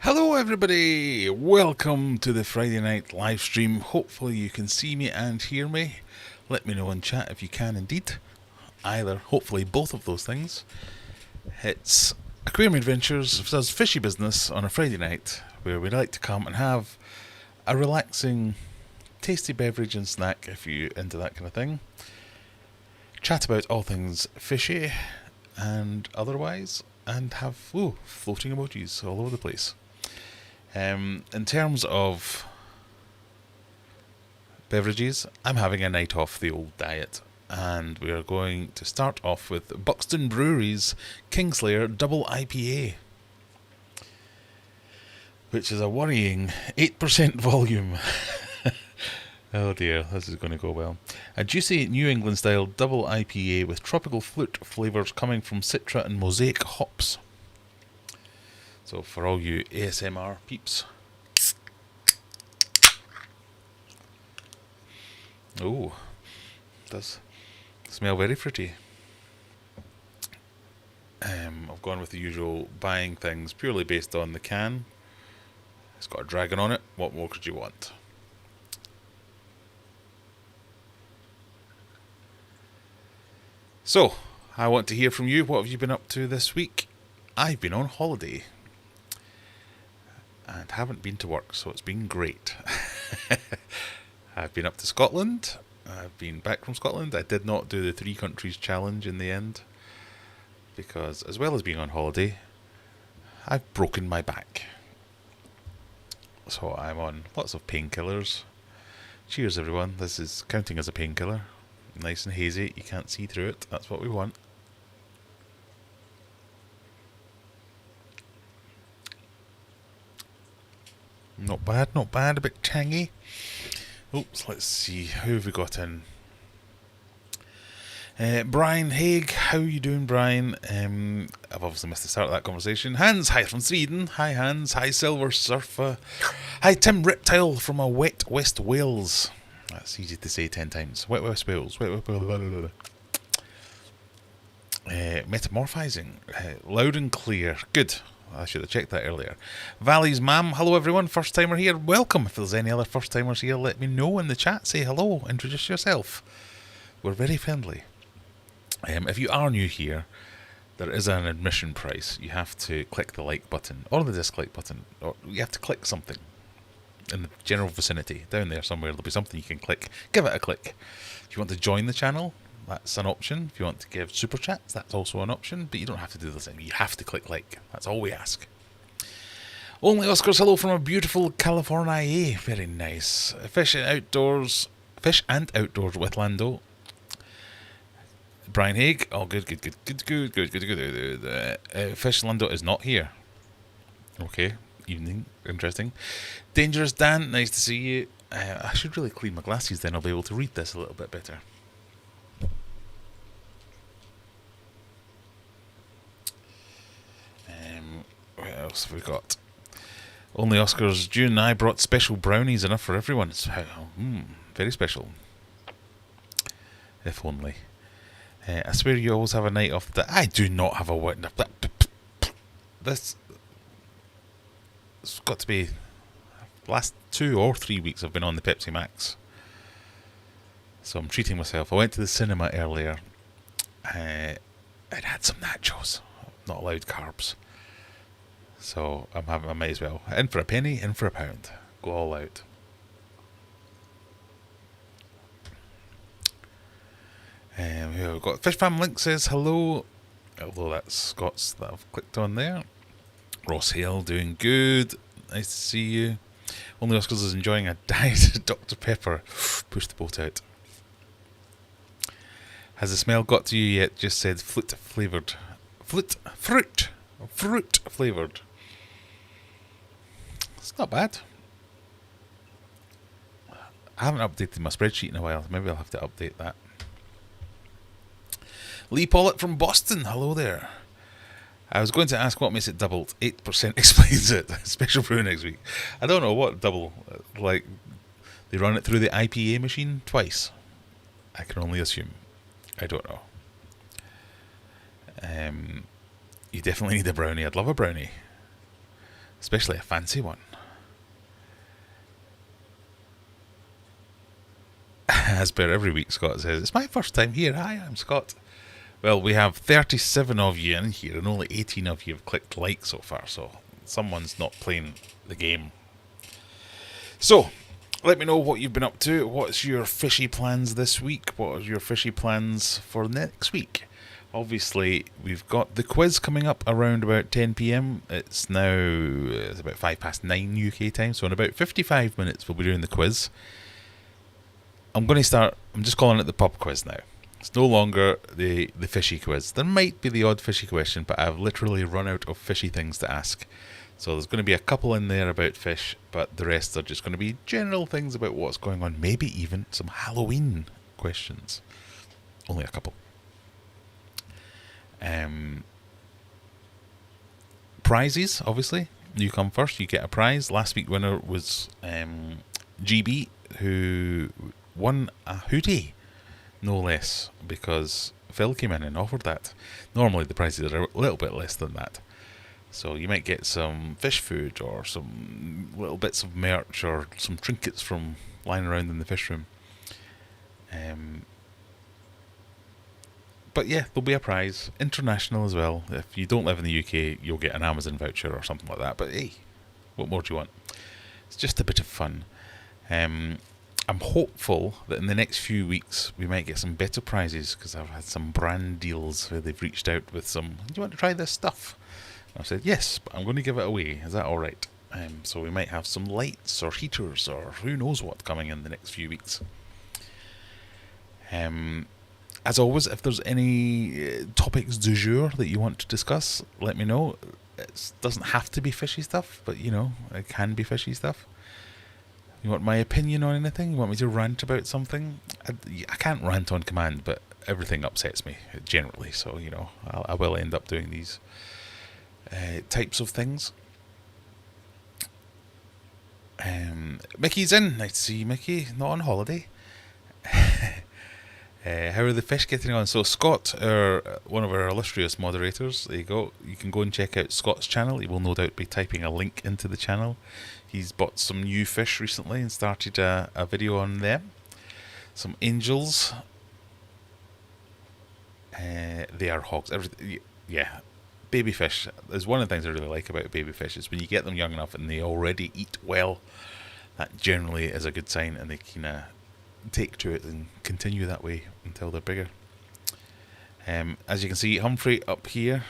Hello everybody, welcome to the Friday night live stream. Hopefully you can see me and hear me. Let me know in chat if you can indeed. Either, hopefully both of those things. It's Aquarium Adventures, does fishy business on a Friday night, where we like to come and have a relaxing, tasty beverage and snack if you're into that kind of thing. Chat about all things fishy and otherwise, and have floating emojis all over the place. In terms of beverages, I'm having a night off the old diet, and we are going to start off with Buxton Brewery's Kingslayer Double IPA, which is a worrying 8% volume. Oh dear, this is going to go well. A juicy New England style double IPA with tropical fruit flavours coming from Citra and Mosaic hops. So for all you ASMR peeps. Oh, does smell very fruity. I've gone with the usual buying things purely based on the can. It's got a dragon on it. What more could you want? So, I want to hear from you. What have you been up to this week? I've been on holiday and haven't been to work, so it's been great. I've been up to Scotland. I've been back from Scotland. I did not do the 3 countries challenge in the end, because as well as being on holiday, I've broken my back. So I'm on lots of painkillers. Cheers everyone, this is counting as a painkiller. Nice and hazy, you can't see through it, that's what we want. Not bad, a bit tangy. Oops, let's see, who have we got in? Brian Haig, how you doing, Brian? I've obviously missed the start of that conversation. Hans, hi from Sweden. Hi Hans, hi Silver Surfer. Hi Tim Reptile from a wet West Wales. That's easy to say 10 times. Wet West Wales. Metamorphizing. Loud and clear. Good. I should have checked that earlier. Valley's Mam, hello everyone, first timer here, welcome. If there's any other first timers here, let me know in the chat, say hello, introduce yourself. We're very friendly. If you are new here, there is an admission price. You have to click the like button, or the dislike button, or you have to click something in the general vicinity. Down there somewhere there'll be something you can click. Give it a click. If you want to join the channel, that's an option. If you want to give super chats, that's also an option, but you don't have to do the same. You have to click like. That's all we ask. Only Oscars, hello from a beautiful California. Very nice. Fish and outdoors with Lando. Brian Haig. Oh, good. Fish Lando is not here. Okay, evening, interesting. Dangerous Dan, nice to see you. I should really clean my glasses, then I'll be able to read this a little bit better. What else have we got? Only Oscars. June and I brought special brownies, enough for everyone. It's very special. If only. I swear you always have a night off. I do not have a wit. This. It's got to be. Last 2 or 3 weeks I've been on the Pepsi Max. So I'm treating myself. I went to the cinema earlier. I'd had some nachos. Not allowed carbs. So I might as well. In for a penny, in for a pound. Go all out. We've got Fish Fam Link says hello. Although that's Scott's that I've clicked on there. Ross Hale doing good. Nice to see you. Only Oscars is enjoying a diet Dr. Pepper. Push the boat out. Has the smell got to you yet? Just said fruit flavoured. Fruit flavoured. It's not bad. I haven't updated my spreadsheet in a while. Maybe I'll have to update that. Lee Pollitt from Boston. Hello there. I was going to ask what makes it doubled. 8% explains it. Special brew next week. I don't know what double. Like, they run it through the IPA machine twice. I can only assume. I don't know. You definitely need a brownie. I'd love a brownie. especially a fancy one. As per every week, Scott says, it's my first time here. Hi, I'm Scott. Well, we have 37 of you in here, and only 18 of you have clicked like so far, so someone's not playing the game. So, let me know what you've been up to. What's your fishy plans this week? What are your fishy plans for next week? Obviously, we've got the quiz coming up around about 10 p.m. It's about 9:05 UK time, so in about 55 minutes we'll be doing the quiz. I'm just calling it the pub quiz now. It's no longer the fishy quiz. There might be the odd fishy question, but I've literally run out of fishy things to ask. So there's going to be a couple in there about fish, but the rest are just going to be general things about what's going on. Maybe even some Halloween questions. Only a couple. Prizes, obviously. You come first, you get a prize. Last week winner was GB, who won a hoodie, no less, because Phil came in and offered that. Normally the prizes are a little bit less than that. So you might get some fish food or some little bits of merch or some trinkets from lying around in the fish room. But yeah, there'll be a prize. International as well. If you don't live in the UK, you'll get an Amazon voucher or something like that. But hey, what more do you want? It's just a bit of fun. I'm hopeful that in the next few weeks we might get some better prizes, because I've had some brand deals where they've reached out with some, do you want to try this stuff? And I've said, yes, but I'm going to give it away. Is that alright? So we might have some lights or heaters or who knows what coming in the next few weeks. As always, if there's any topics du jour that you want to discuss, let me know. It doesn't have to be fishy stuff, but you know, it can be fishy stuff. You want my opinion on anything? You want me to rant about something? I can't rant on command, but everything upsets me generally, so you know, I will end up doing these types of things. Mickey's in. Nice to see you, Mickey. Not on holiday. How are the fish getting on? So Scott, one of our illustrious moderators, there you go. You can go and check out Scott's channel. He will no doubt be typing a link into the channel. He's bought some new fish recently and started a video on them. Some angels. They are hogs. Yeah, baby fish. There's one of the things I really like about baby fish is when you get them young enough and they already eat well. That generally is a good sign, and they kind of take to it and continue that way until they're bigger. As you can see, Humphrey up here,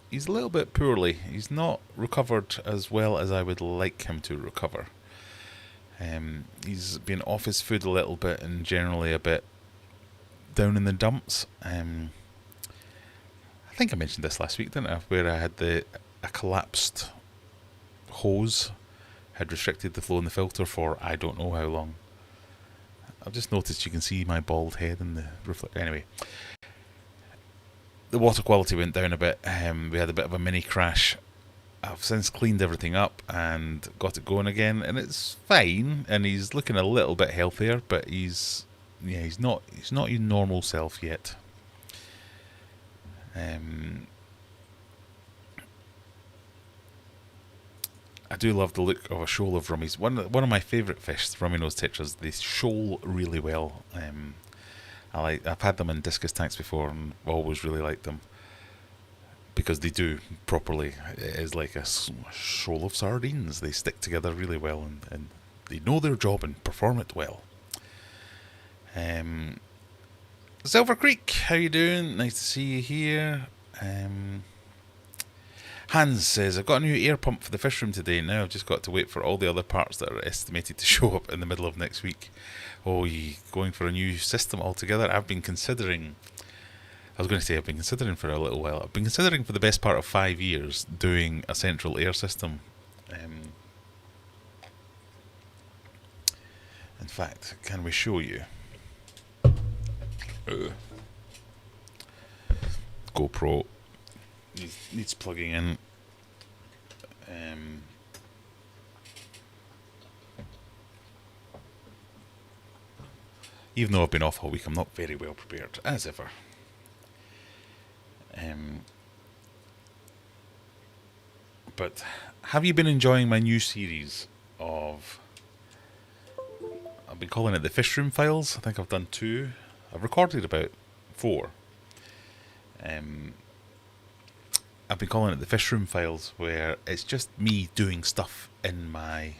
he's a little bit poorly. He's not recovered as well as I would like him to recover. He's been off his food a little bit and generally a bit down in the dumps. I think I mentioned this last week, didn't I? Where I had a collapsed hose had restricted the flow in the filter for I don't know how long. I've just noticed you can see my bald head in the reflector. Anyway, the water quality went down a bit. We had a bit of a mini crash. I've since cleaned everything up and got it going again, and it's fine. And he's looking a little bit healthier, but he's not his normal self yet. I do love the look of a shoal of rummies. One of my favourite fish, rummy nose tetras, they shoal really well. I've had them in discus tanks before and always really liked them because they do properly. It is like a shoal of sardines. They stick together really well and they know their job and perform it well. Silver Creek, how you doing? Nice to see you here. Hans says, I've got a new air pump for the fish room today. Now I've just got to wait for all the other parts that are estimated to show up in the middle of next week. Oh, you going for a new system altogether? I've been considering for a little while. I've been considering for the best part of 5 years doing a central air system. In fact, can we show you? GoPro needs plugging in. Even though I've been off all week, I'm not very well prepared, as ever. But have you been enjoying my new series of... I've been calling it the Fish Room Files. I think I've done 2. I've recorded about 4. I've been calling it the Fish Room Files, where it's just me doing stuff in my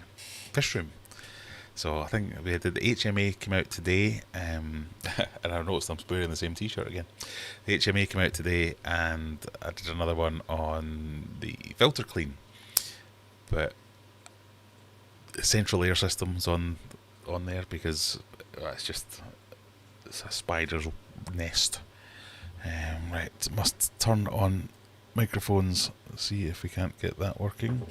fish room. So I think we did the HMA came out today, and I noticed I'm wearing the same t-shirt again. The HMA came out today, and I did another one on the filter clean. But the central air system's on there because it's a spider's nest. Right, must turn on microphones. See if we can't get that working.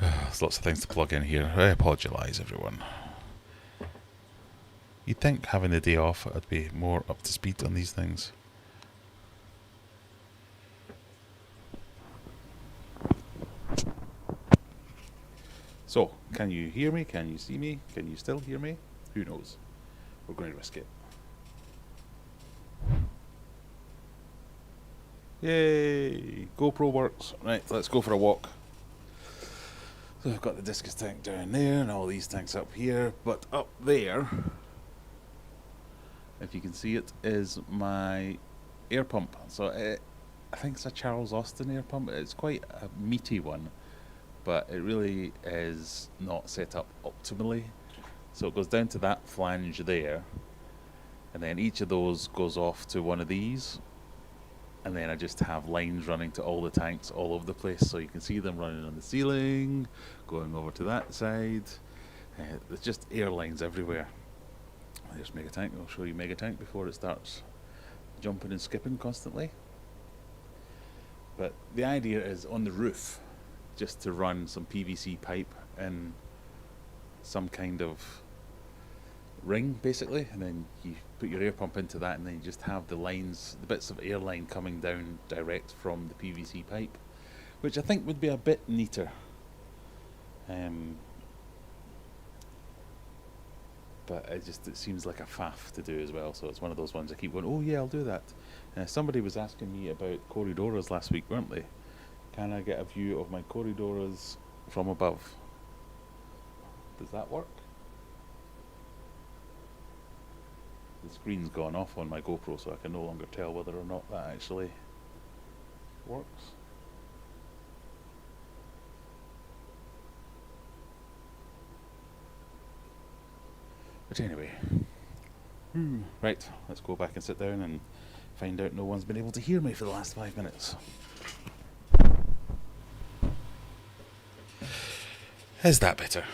There's lots of things to plug in here. I apologise, everyone. You'd think having the day off I'd be more up to speed on these things. So, can you hear me? Can you see me? Can you still hear me? Who knows? We're going to risk it. Yay! GoPro works. Right, let's go for a walk. So I've got the discus tank down there and all these tanks up here, but up there, if you can see it, is my air pump. So I think it's a Charles Austin air pump. It's quite a meaty one, but it really is not set up optimally. So it goes down to that flange there, and then each of those goes off to one of these, and then I just have lines running to all the tanks all over the place, so you can see them running on the ceiling, going over to that side. There's just air lines everywhere. There's Mega Tank. I'll show you Mega Tank before it starts jumping and skipping constantly. But the idea is on the roof, just to run some PVC pipe and some kind of ring, basically, and then you put your air pump into that, and then you just have the lines, the bits of air line coming down direct from the PVC pipe, which I think would be a bit neater. But it seems like a faff to do as well, so it's one of those ones I keep going, oh yeah, I'll do that. Somebody was asking me about corridoras last week, weren't they? Can I get a view of my corridoras from above? Does that work? The screen's gone off on my GoPro, so I can no longer tell whether or not that actually works. But anyway, right, let's go back and sit down and find out no one's been able to hear me for the last 5 minutes. Is that better?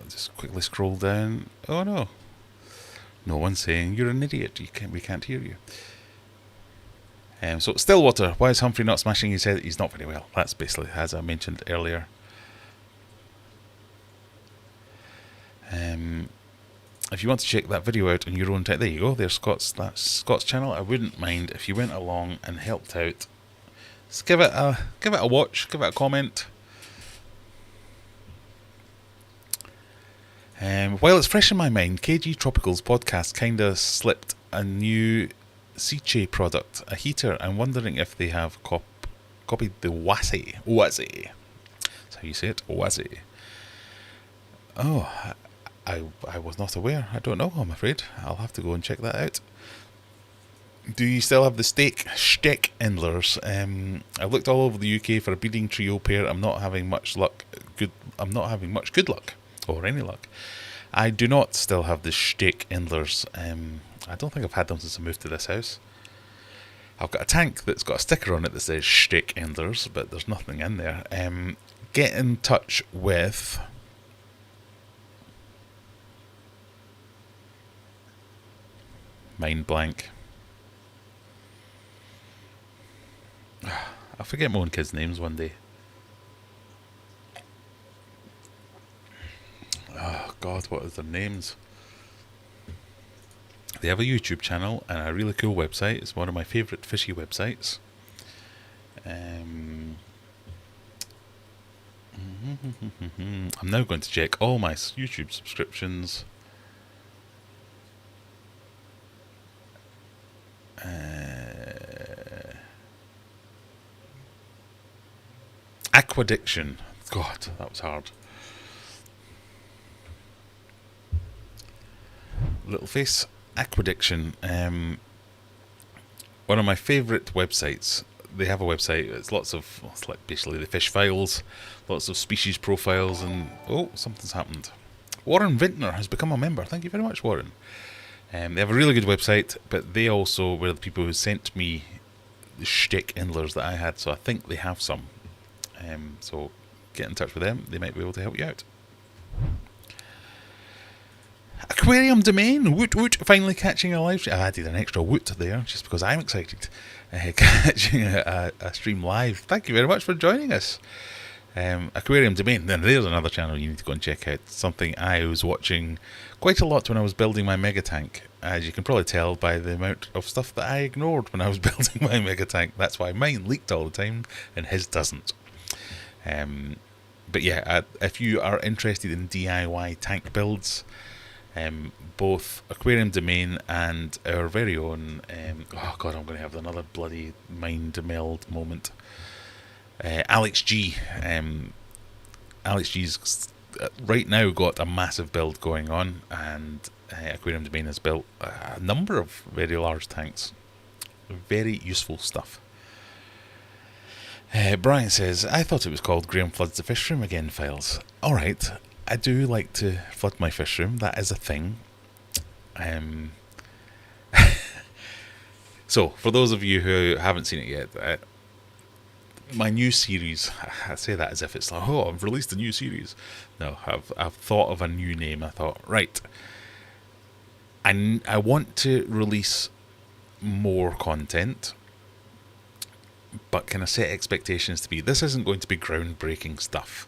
Just quickly scroll down. Oh no. No one's saying you're an idiot. We can't hear you. So Stillwater, why is Humphrey not smashing his head? He's not very well. That's basically as I mentioned earlier. If you want to check that video out on your own time, there you go. There's Scott's channel. I wouldn't mind if you went along and helped out. Just give it a watch. Give it a comment. While it's fresh in my mind, KG Tropicals podcast kinda slipped a new Siche product, a heater. I'm wondering if they have copied the Oase. That's how you say it, Oase. Oh, I was not aware. I don't know, I'm afraid. I'll have to go and check that out. Do you still have the Steck Endlers? I've looked all over the UK for a breeding trio pair. I'm not having much good luck, or any luck. I do not still have the Steck Endlers. I don't think I've had them since I moved to this house. I've got a tank that's got a sticker on it that says Steck Endlers, but there's nothing in there. Get in touch with... Mind blank. I'll forget my own kids' names one day. Oh God, what is their names? They have a YouTube channel and a really cool website. It's one of my favourite fishy websites. I'm now going to check all my YouTube subscriptions. Aquadiction. God, that was hard. Little face. Aquadiction. One of my favourite websites. They have a website. It's it's like basically the fish files, lots of species profiles, and oh, something's happened. Warren Vintner has become a member. Thank you very much, Warren. They have a really good website, but they also were the people who sent me the shtick endlers that I had, so I think they have some. So get in touch with them. They might be able to help you out. Aquarium domain, woot woot, finally catching a live stream. I added an extra woot there just because I'm excited. Catching a stream live. Thank you very much for joining us. Aquarium domain, then there's another channel you need to go and check out. Something I was watching quite a lot when I was building my mega tank. As you can probably tell by the amount of stuff that I ignored when I was building my mega tank. That's why mine leaked all the time and his doesn't. But yeah, if you are interested in DIY tank builds, both Aquarium Domain and our very own, oh god, I'm going to have another bloody mind meld moment. Alex G. Alex G's right now got a massive build going on, and Aquarium Domain has built a number of very large tanks. Very useful stuff. Brian says, I thought it was called Graham Floods the Fish Room Again Files. Alright, I do like to flood my fish room, that is a thing. So, for those of you who haven't seen it yet, my new series, I say that as if it's like, oh, I've released a new series. No, I've thought of a new name. I thought, right, I want to release more content, but can I set expectations to be, this isn't going to be groundbreaking stuff.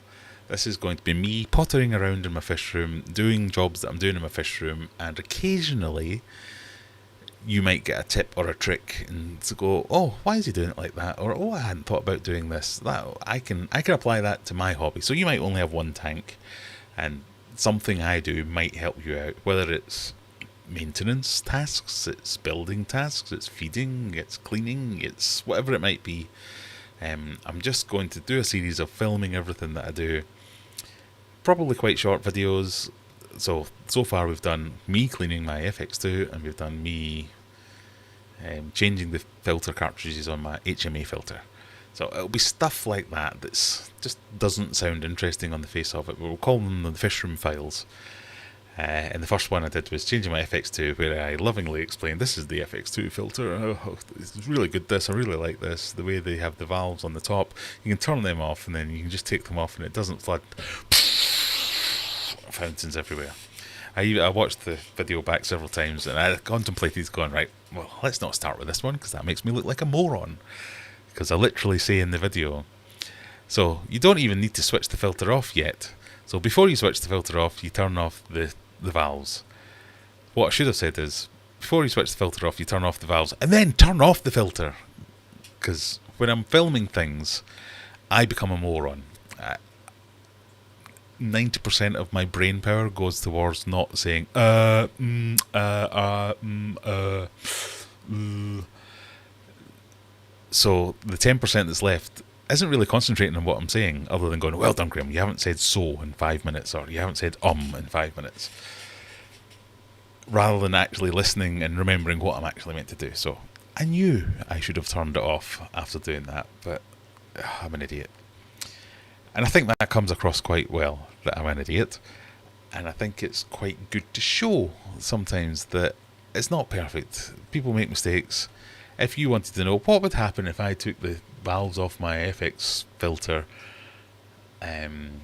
This is going to be me pottering around in my fish room, doing jobs that I'm doing in my fish room, and occasionally you might get a tip or a trick and to go, oh, why is he doing it like that? Or, oh, I hadn't thought about doing this. That I can apply that to my hobby. So you might only have one tank, and something I do might help you out, whether it's maintenance tasks, it's building tasks, it's feeding, it's cleaning, it's whatever it might be. I'm just going to do a series of filming everything that I do. Probably quite short videos. So far we've done me cleaning my FX2, and we've done me changing the filter cartridges on my HMA filter. So it'll be stuff like that that's just doesn't sound interesting on the face of it. We'll call them the fish room files. And the first one I did was changing my FX2, where I lovingly explained, this is the FX2 filter. Oh, it's really good, this, I really like this. The way they have the valves on the top, you can turn them off and then you can just take them off and it doesn't flood. Fountains everywhere. I watched the video back several times and I contemplated going, right, well, let's not start with this one because that makes me look like a moron. Because I literally say in the video, so you don't even need to switch the filter off yet. So before you switch the filter off, you turn off the valves. What I should have said is, before you switch the filter off, you turn off the valves and then turn off the filter. Because when I'm filming things, I become a moron. 90% of my brain power goes towards not saying So the 10% that's left isn't really concentrating on what I'm saying, other than going, well done, Graham, you haven't said so in 5 minutes, or you haven't said in 5 minutes, rather than actually listening and remembering what I'm actually meant to do. So I knew I should have turned it off after doing that, but I'm an idiot. And I think that comes across quite well, that I'm an idiot. And I think it's quite good to show sometimes that it's not perfect. People make mistakes. If you wanted to know what would happen if I took the valves off my FX filter and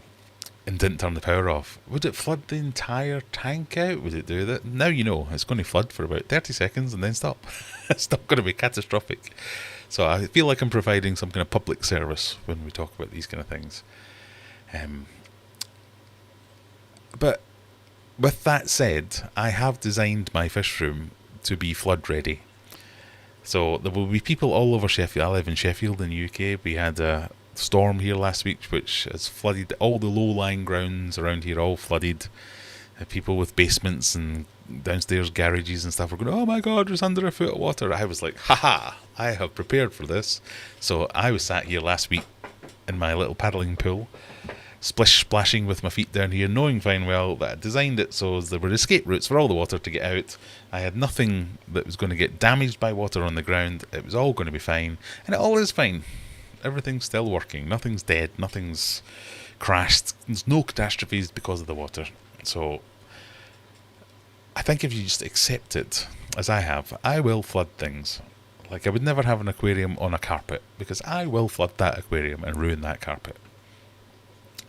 didn't turn the power off, would it flood the entire tank out? Would it do that? Now you know, it's going to flood for about 30 seconds and then stop. It's not going to be catastrophic. So I feel like I'm providing some kind of public service when we talk about these kind of things. But with that said, I have designed my fish room to be flood ready. So there will be people all over Sheffield. I live in Sheffield in the UK. We had a storm here last week, which has flooded all the low-lying grounds around here, all flooded. People with basements and downstairs garages and stuff were going, oh my god, there's under a foot of water. I was like, haha, I have prepared for this. So I was sat here last week in my little paddling pool, splish splashing with my feet down here, knowing fine well that I designed it so there were escape routes for all the water to get out. I had nothing that was going to get damaged by water on the ground. It was all going to be fine, and it all is fine. Everything's still working. Nothing's dead. Nothing's crashed. There's no catastrophes because of the water. So I think if you just accept it, as I have, I will flood things. Like, I would never have an aquarium on a carpet, because I will flood that aquarium and ruin that carpet.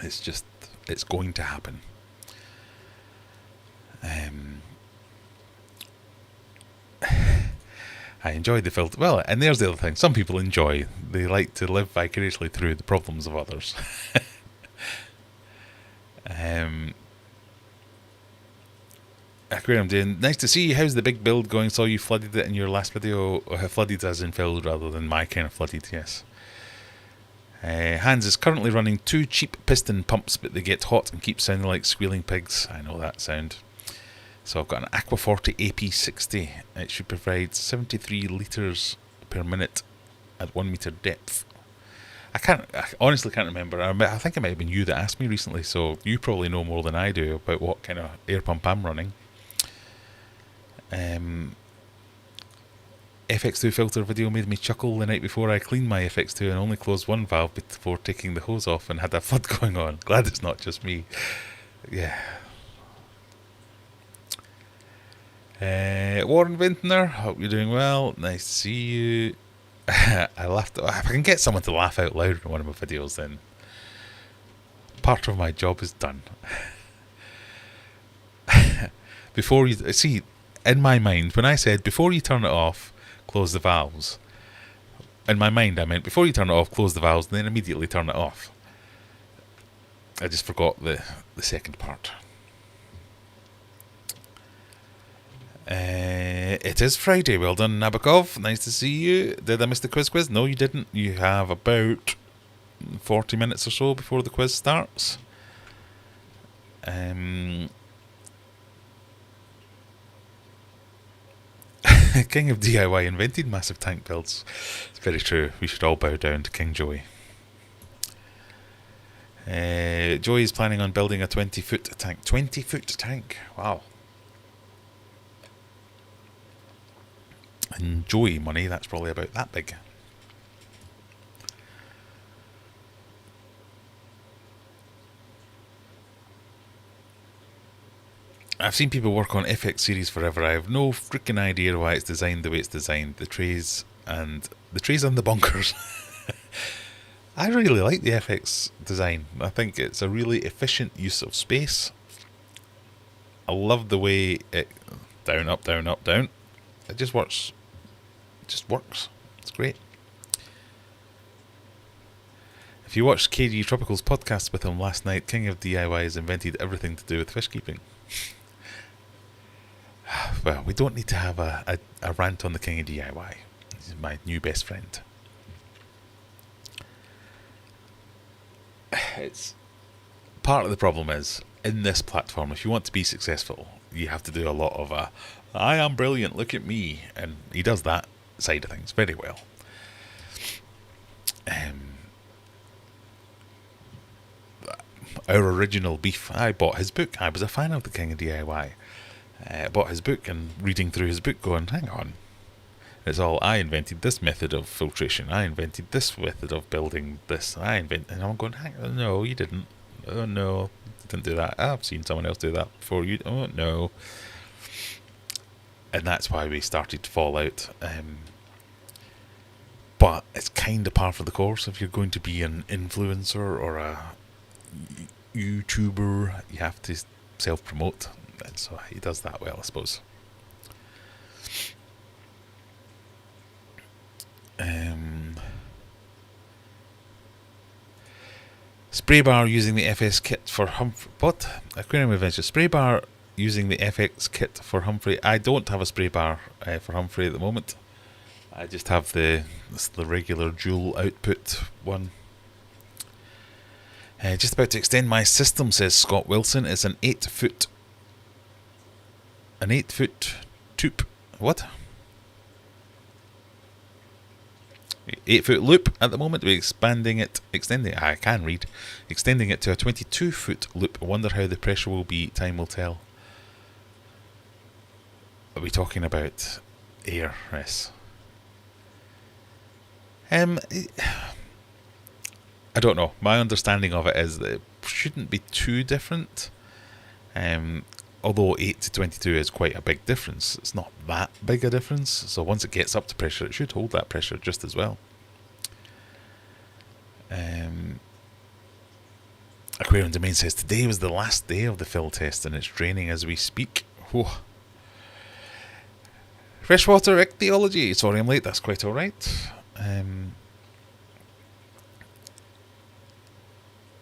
It's just, it's going to happen. I enjoyed the filter. Well, and there's the other thing. Some people enjoy. They like to live vicariously through the problems of others. Aquarium doing nice to see you. How's the big build going? Saw you flooded it in your last video. Flooded as in filled rather than my kind of flooded, yes. Hans is currently running 2 cheap piston pumps, but they get hot and keep sounding like squealing pigs. I know that sound. So I've got an Aqua 40 AP60. It should provide 73 litres per minute at 1 metre depth. I honestly can't remember. I think it might have been you that asked me recently, so you probably know more than I do about what kind of air pump I'm running. FX2 filter video made me chuckle the night before I cleaned my FX2 and only closed one valve before taking the hose off and had a flood going on. Glad it's not just me. Yeah. Warren Vintner, hope you're doing well. Nice to see you. I laughed. If I can get someone to laugh out loud in one of my videos, then part of my job is done. Before you see, in my mind, when I said before you turn it off, close the valves. In my mind, I meant before you turn it off, close the valves, and then immediately turn it off. I just forgot the second part. It is Friday. Well done, Nabokov. Nice to see you. Did I miss the quiz? No, you didn't. You have about 40 minutes or so before the quiz starts. King of DIY invented massive tank builds. It's very true. We should all bow down to King Joey. Joey is planning on building a 20-foot tank. 20-foot tank. Wow. And Joey money, that's probably about that big. I've seen people work on FX series forever. I have no freaking idea why it's designed the way it's designed. The trays and the bunkers. I really like the FX design. I think it's a really efficient use of space. I love the way it down, up, down, up, down. It just works. It just works. It's great. If you watched KG Tropical's podcast with him last night, King of DIY has invented everything to do with fish keeping. Well, we don't need to have a rant on the King of DIY. He's my new best friend. It's part of the problem is, in this platform, if you want to be successful, you have to do a lot of I am brilliant, look at me. And he does that side of things very well. Our original beef, I bought his book. I was a fan of the King of DIY. I bought his book and reading through his book going, hang on. It's all, I invented this method of filtration. I invented this method of building this. And I'm going, hang on, no, you didn't. Oh, no, you didn't do that. I've seen someone else do that before you. Oh, no. And that's why we started to fall out. But it's kind of par for the course. If you're going to be an influencer or a YouTuber, you have to self-promote. And so he does that well, I suppose. Spray bar using the FS kit for Humphrey. What? Aquarium Adventure. Spray bar using the FX kit for Humphrey. I don't have a spray bar for Humphrey at the moment. I just have the regular dual output one. Just about to extend my system, says Scott Wilson. It's an 8-foot tube. What? 8-foot loop at the moment. We're extending it to a 22-foot loop. I wonder how the pressure will be. Time will tell. Are we talking about air? Yes. I don't know. My understanding of it is that it shouldn't be too different. Although 8 to 22 is quite a big difference. It's not that big a difference. So once it gets up to pressure, it should hold that pressure just as well. Aquarium Domain says, today was the last day of the fill test and it's draining as we speak. Whoa. Freshwater ichthyology. Sorry I'm late, that's quite alright.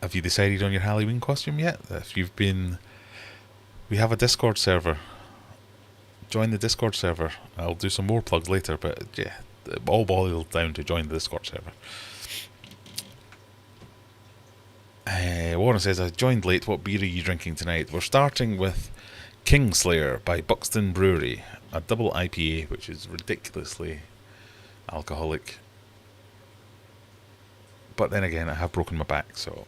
Have you decided on your Halloween costume yet? If you've been... We have a Discord server. Join the Discord server. I'll do some more plugs later, but yeah, it all boils down to join the Discord server. Warren says, I joined late. What beer are you drinking tonight? We're starting with Kingslayer by Buxton Brewery. A double IPA, which is ridiculously alcoholic. But then again, I have broken my back, so...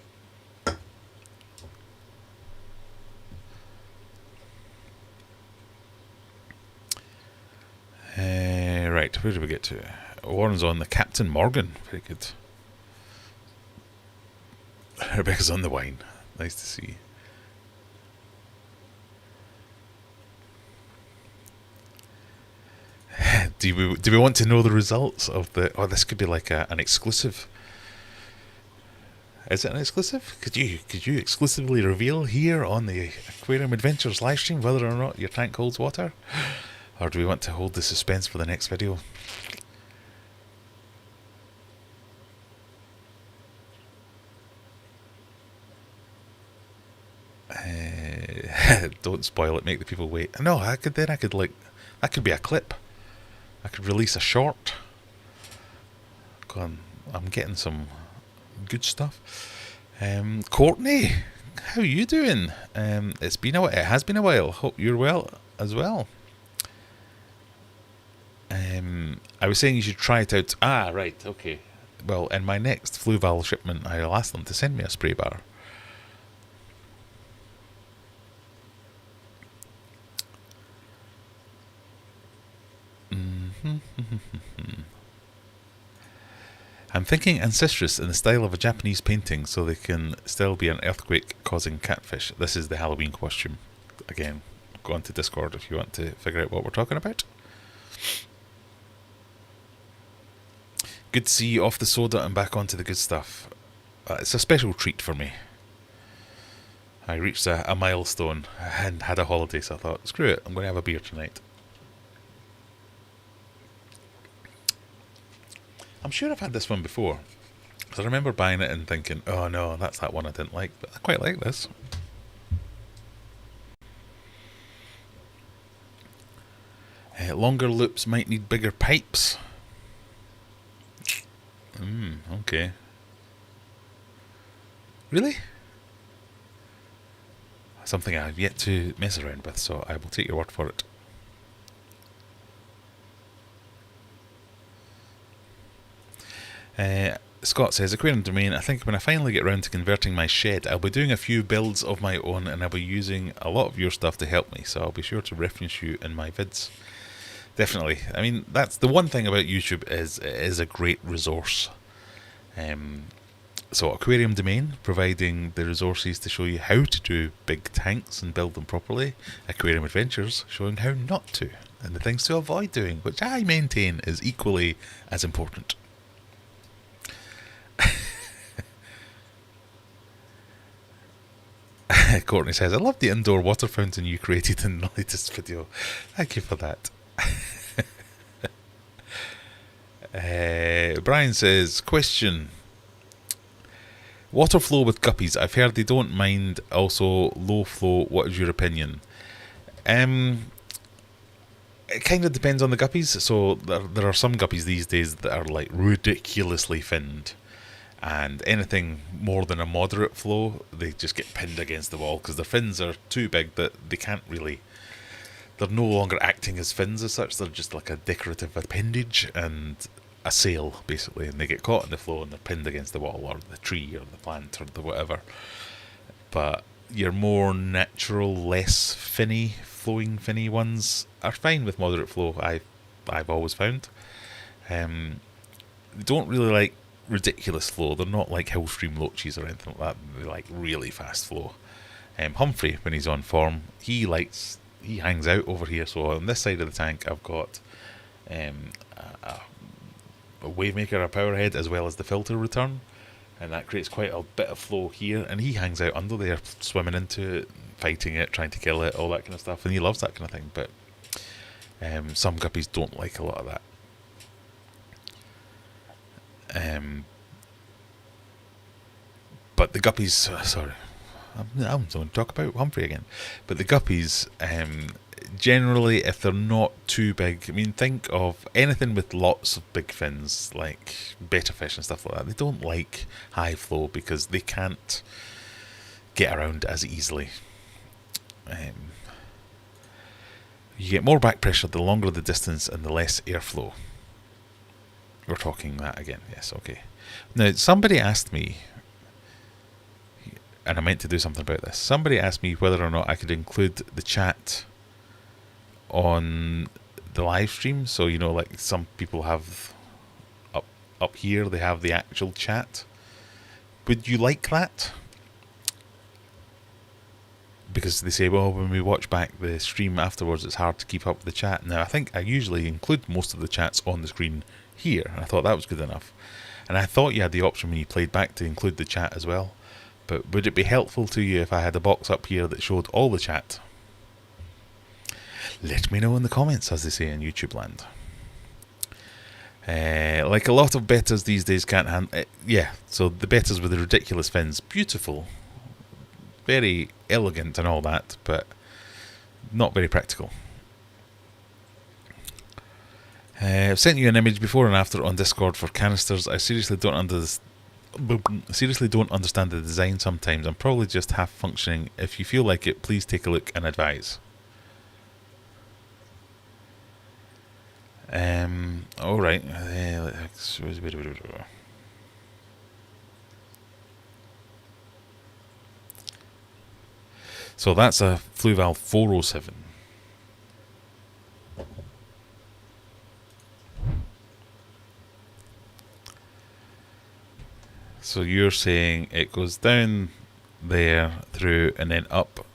Right, where do we get to? Warren's on the Captain Morgan. Very good. Rebecca's on the wine. Nice to see. Do we want to know the results of the... Oh, this could be like an exclusive. Is it an exclusive? Could you exclusively reveal here on the Aquarium Adventures livestream whether or not your tank holds water? Or do we want to hold the suspense for the next video? Don't spoil it, make the people wait. No, that could be a clip. I could release a short. Go on, I'm getting some good stuff. Courtney, how you doing? It has been a while. Hope you're well as well. I was saying you should try it out. Ah, right, okay. Well, in my next Fluval shipment, I'll ask them to send me a spray bar. I'm thinking ancestral in the style of a Japanese painting so they can still be an earthquake causing catfish. This is the Halloween costume. Again, go on to Discord if you want to figure out what we're talking about. Good to see you off the soda and back onto the good stuff. It's a special treat for me. I reached a milestone and had a holiday, so I thought, screw it, I'm going to have a beer tonight. I'm sure I've had this one before, because I remember buying it and thinking, oh no, that's that one I didn't like, but I quite like this. Longer loops might need bigger pipes. Okay. Really? Something I've yet to mess around with, so I will take your word for it. Scott says, Aquarium Domain, I think when I finally get around to converting my shed, I'll be doing a few builds of my own and I'll be using a lot of your stuff to help me, so I'll be sure to reference you in my vids. Definitely. I mean, that's the one thing about YouTube is it is a great resource. So Aquarium Domain, providing the resources to show you how to do big tanks and build them properly. Aquarium Adventures, showing how not to, and the things to avoid doing, which I maintain is equally as important. Courtney says, I love the indoor water fountain you created in the latest video. Thank you for that. Brian says, question. Water flow with guppies. I've heard they don't mind. Also, low flow. What is your opinion? It kind of depends on the guppies. So there are some guppies these days that are like ridiculously finned. and anything more than a moderate flow, they just get pinned against the wall because their fins are too big that they can't really. They're no longer acting as fins as such. They're just like a decorative appendage and a sail, basically, and they get caught in the flow and they're pinned against the wall or the tree or the plant or the whatever. But your more natural, less flowing finny ones are fine with moderate flow. I've always found. They don't really like ridiculous flow. They're not like hill stream loaches or anything like that. They like really fast flow. Humphrey, when he's on form, he hangs out over here. So on this side of the tank, I've got a wavemaker, a power head, as well as the filter return, and that creates quite a bit of flow here. And he hangs out under there, swimming into it, fighting it, trying to kill it, all that kind of stuff. And he loves that kind of thing. But some guppies don't like a lot of that. But the guppies, sorry, I'm going to talk about Humphrey again. But the guppies, generally, if they're not too big, I mean, think of anything with lots of big fins, like betta fish and stuff like that. They don't like high flow because they can't get around as easily. You get more back pressure the longer the distance and the less airflow. We're talking that again, yes, okay. Now, somebody asked me, and I meant to do something about this. Somebody asked me whether or not I could include the chat on the live stream. So, you know, like some people have up here, they have the actual chat. Would you like that? Because they say, well, when we watch back the stream afterwards, it's hard to keep up with the chat. Now, I think I usually include most of the chats on the screen here, and I thought that was good enough. And I thought you had the option when you played back to include the chat as well. But would it be helpful to you if I had a box up here that showed all the chat? Let me know in the comments, as they say in YouTube land. Like a lot of bettas these days can't handle... yeah, so the bettas with the ridiculous fins, beautiful, very elegant and all that, but not very practical. I've sent you an image before and after on Discord for canisters. I seriously don't understand the design sometimes. I'm probably just half functioning. If you feel like it, please take a look and advise. Alright. So that's a Fluval 407. So you're saying it goes down there, through, and then up,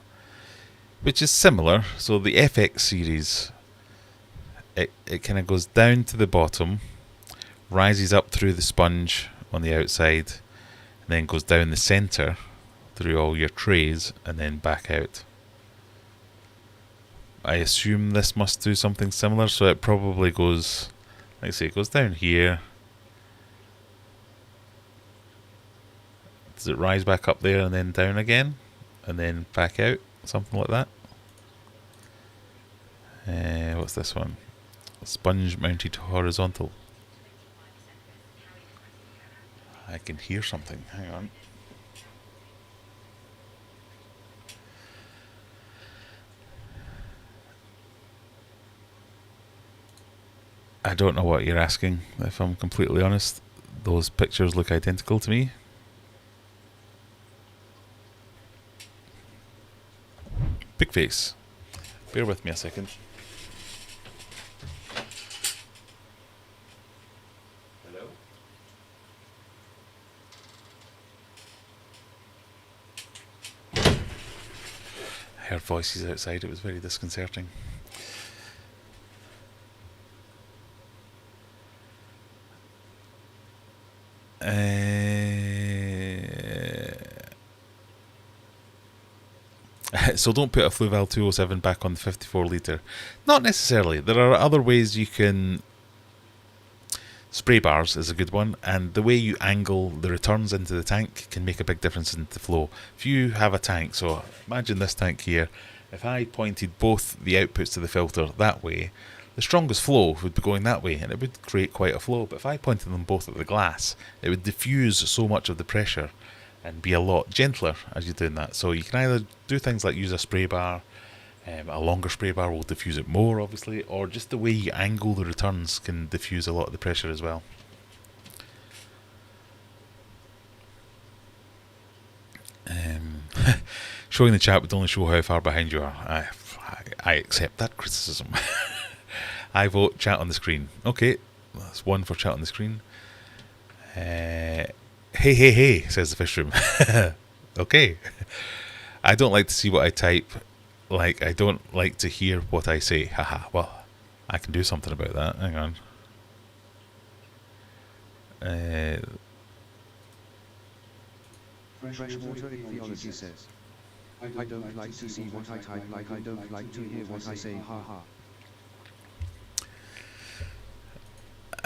which is similar. So the FX series, it kind of goes down to the bottom, rises up through the sponge on the outside, and then goes down the centre through all your trays, and then back out. I assume this must do something similar, so it probably goes, like I say, it goes down here. Does it rise back up there and then down again? And then back out? Something like that? What's this one? Sponge mounted horizontal. I can hear something. Hang on. I don't know what you're asking, if I'm completely honest. Those pictures look identical to me. Big face. Bear with me a second. Hello? I heard voices outside. It was very disconcerting. So don't put a Fluval 207 back on the 54 litre. Not necessarily. There are other ways you can... Spray bars is a good one, and the way you angle the returns into the tank can make a big difference in the flow. If you have a tank, so imagine this tank here, if I pointed both the outputs to the filter that way, the strongest flow would be going that way, and it would create quite a flow. But if I pointed them both at the glass, it would diffuse so much of the pressure and be a lot gentler as you're doing that. So you can either do things like use a spray bar, a longer spray bar will diffuse it more, obviously, or just the way you angle the returns can diffuse a lot of the pressure as well. Showing the chat would only show how far behind you are. I accept that criticism. I vote chat on the screen. Okay, that's one for chat on the screen. Hey, says the fish room. Okay. I don't like to see what I type. Like, I don't like to hear what I say. Haha. Well, I can do something about that. Hang on. Freshwater theology says, I don't like to see what I type, like I don't like to hear what I say, haha.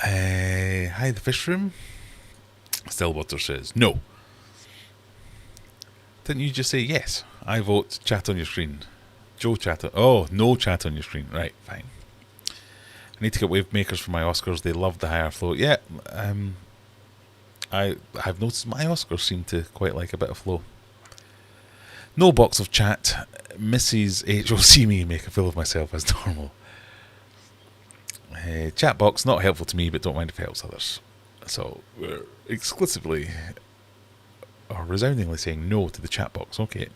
Hi, the fish room. Stillwater says, no. Didn't you just say yes? I vote chat on your screen. Joe chat on... Oh, no chat on your screen. Right, fine. I need to get wave makers for my Oscars. They love the higher flow. Yeah, I've noticed my Oscars seem to quite like a bit of flow. No box of chat. Mrs. H will see me make a fool of myself as normal. Chat box, not helpful to me, but don't mind if it helps others. So we're exclusively or resoundingly saying no to the chat box. Okay.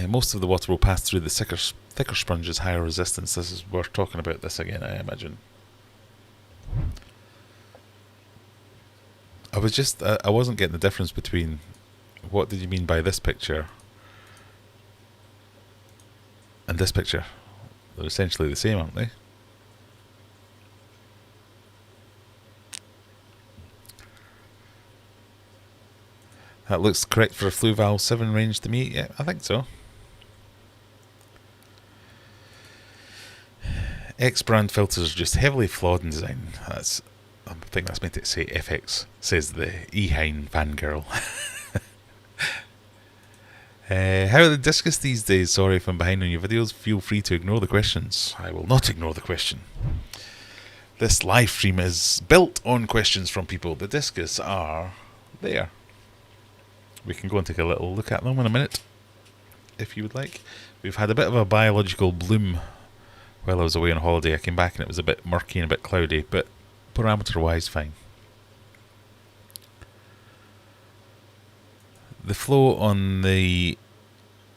Most of the water will pass through the thicker sponges, higher resistance. This is worth talking about this again, I imagine. I wasn't getting the difference between what did you mean by this picture and this picture. They're essentially the same, aren't they? That looks correct for a Flu Valve 7 range to me. Yeah, I think so. X-brand filters are just heavily flawed in design. I think that's meant to say FX, says the Ehine fangirl. How are the discus these days? Sorry if I'm behind on your videos. Feel free to ignore the questions. I will not ignore the question. This live stream is built on questions from people. The discus are there. We can go and take a little look at them in a minute, if you would like. We've had a bit of a biological bloom while I was away on holiday. I came back and it was a bit murky and a bit cloudy, but parameter-wise, fine. The flow on the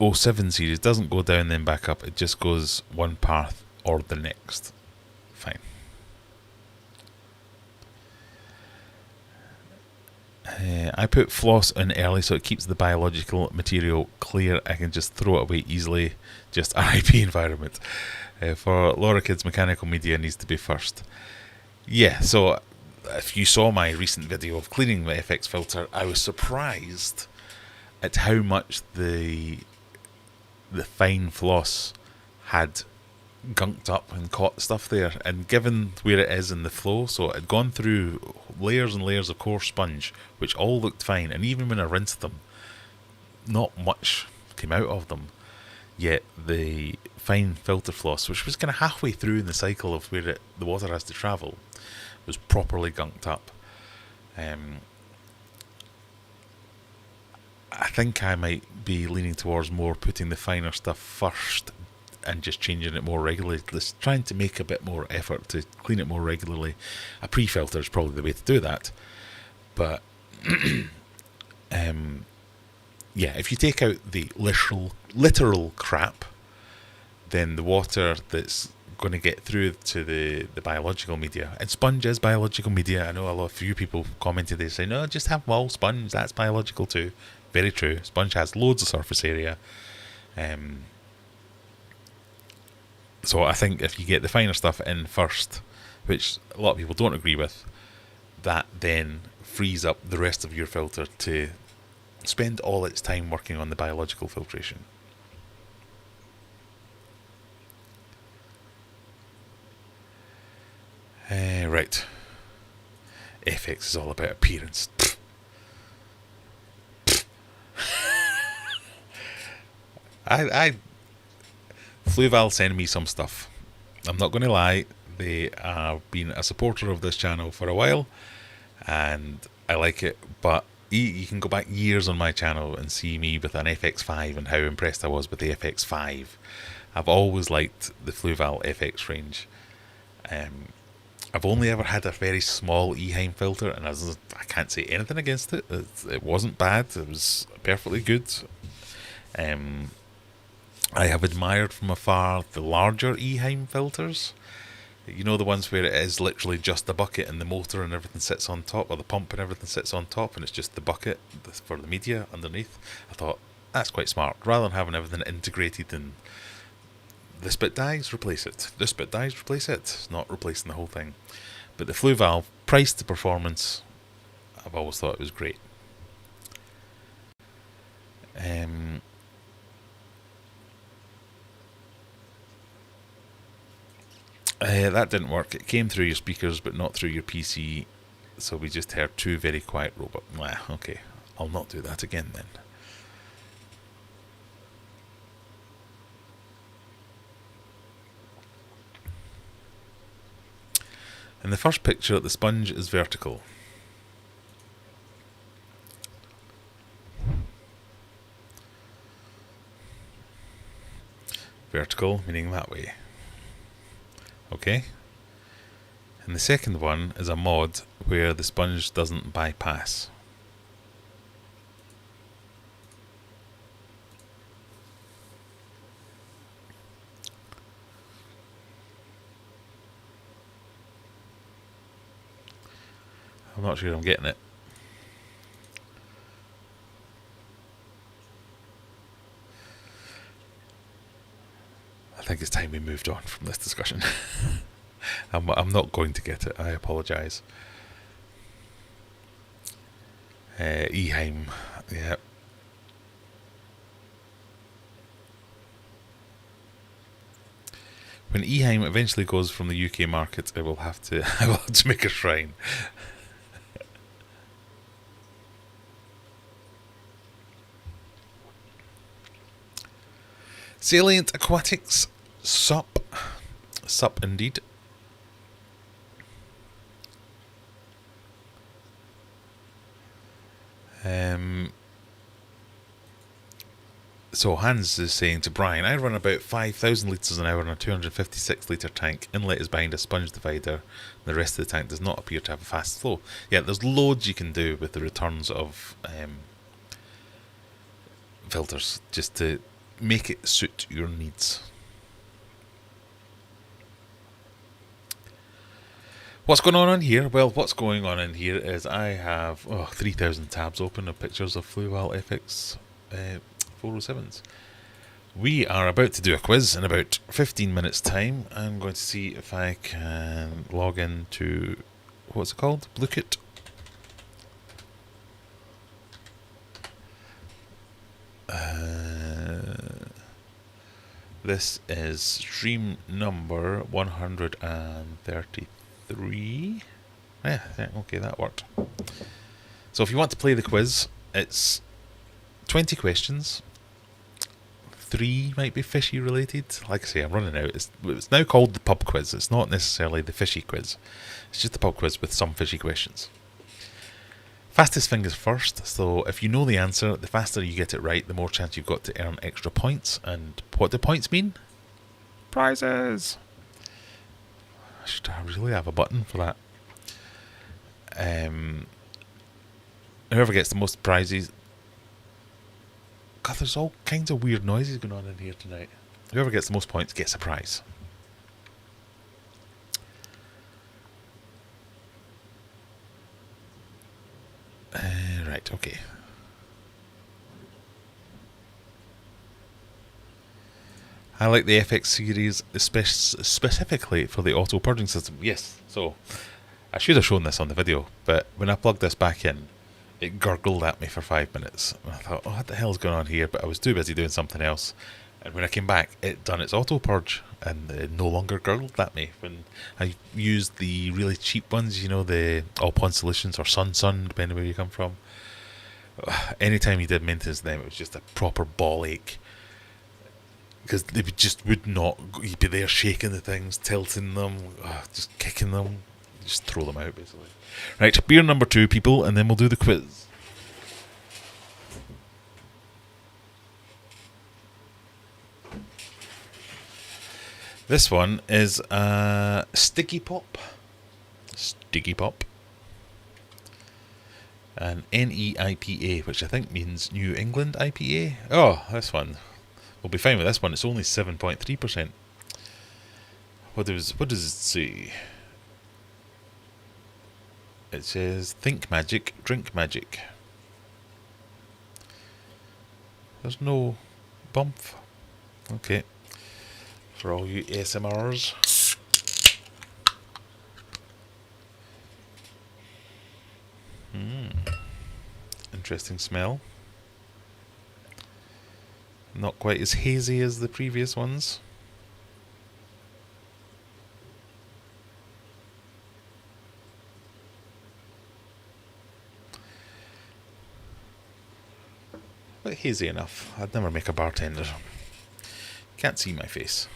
07 series doesn't go down then back up. It just goes one path or the next. Fine. I put floss in early so it keeps the biological material clear. I can just throw it away easily. Just RIP environment. For Laura Kids, mechanical media needs to be first. Yeah, so if you saw my recent video of cleaning the FX filter, I was surprised at how much the fine floss had gunked up and caught stuff there, and given where it is in the flow, so it had gone through layers and layers of coarse sponge which all looked fine, and even when I rinsed them not much came out of them, yet the fine filter floss, which was kind of halfway through in the cycle of where the water has to travel, was properly gunked up. I think I might be leaning towards more putting the finer stuff first and just changing it more regularly. Just trying to make a bit more effort to clean it more regularly. A pre-filter is probably the way to do that. But yeah, if you take out the literal crap, then the water that's going to get through to the biological media, and sponge is biological media. I know a few people commented, they say, no, just have wall sponge, that's biological too. Very true. Sponge has loads of surface area. So I think if you get the finer stuff in first, which a lot of people don't agree with, that then frees up the rest of your filter to spend all its time working on the biological filtration. Right. FX is all about appearance. Fluval send me some stuff. I'm not going to lie, they have been a supporter of this channel for a while, and I like it, but you can go back years on my channel and see me with an FX5 and how impressed I was with the FX5. I've always liked the Fluval FX range. I've only ever had a very small Eheim filter, and I can't say anything against it. It wasn't bad, it was perfectly good. I have admired from afar the larger Eheim filters. You know, the ones where it is literally just the bucket and the motor and everything sits on top, or the pump and everything sits on top, and it's just the bucket for the media underneath. I thought, that's quite smart. Rather than having everything integrated and this bit dies, replace it. This bit dies, replace it. It's not replacing the whole thing. But the Fluval, price to performance, I've always thought it was great. That didn't work. It came through your speakers but not through your PC, so we just heard two very quiet robots. Okay, I'll not do that again then. In the first picture, the sponge is vertical. Vertical meaning that way. Okay. And the second one is a mod where the sponge doesn't bypass. I'm not sure I'm getting it. I think it's time we moved on from this discussion. I'm not going to get it. I apologise. Eheim, yeah. When Eheim eventually goes from the UK market, I will have to make a shrine. Salient Aquatics, sup indeed. So Hans is saying to Brian, I run about 5,000 litres an hour on a 256 litre tank. Inlet is behind a sponge divider. The rest of the tank does not appear to have a fast flow. Yeah, there's loads you can do with the returns of filters just to make it suit your needs. What's going on in here? Well, what's going on in here is I have 3,000 tabs open of pictures of Fluval FX 407s. We are about to do a quiz in about 15 minutes time. I'm going to see if I can log into, what's it called? Bluekit. This is stream number 133. Yeah, okay, that worked. So if you want to play the quiz, it's 20 questions. 3 might be fishy related. Like I say, I'm running out. It's now called the pub quiz. It's not necessarily the fishy quiz. It's just the pub quiz with some fishy questions. Fastest fingers first, so if you know the answer, the faster you get it right, the more chance you've got to earn extra points. And what do points mean? Prizes! I really have a button for that. Whoever gets the most prizes... God, there's all kinds of weird noises going on in here tonight. Whoever gets the most points gets a prize. Right, okay. I like the FX series specifically for the auto purging system. Yes, so I should have shown this on the video, but when I plugged this back in, it gurgled at me for 5 minutes. And I thought, what the hell's going on here? But I was too busy doing something else. And when I came back, it done its auto purge and it no longer gurgled at me. When I used the really cheap ones, you know, the All Pond Solutions or Sun, depending where you come from. Anytime you did maintenance them, it was just a proper ball ache. because they would not. You'd be there shaking the things, tilting them, just kicking them, just throw them out basically. Right, beer number 2, people, and then we'll do the quiz. This one is Sticky Pop. Sticky Pop. An NEIPA, which I think means New England IPA. Oh, this one. We'll be fine with this one. It's only 7.3%. What does it say? It says, think magic, drink magic. There's no bump. Okay. For all you ASMRs. Interesting smell. Not quite as hazy as the previous ones. But hazy enough. I'd never make a bartender. Can't see my face.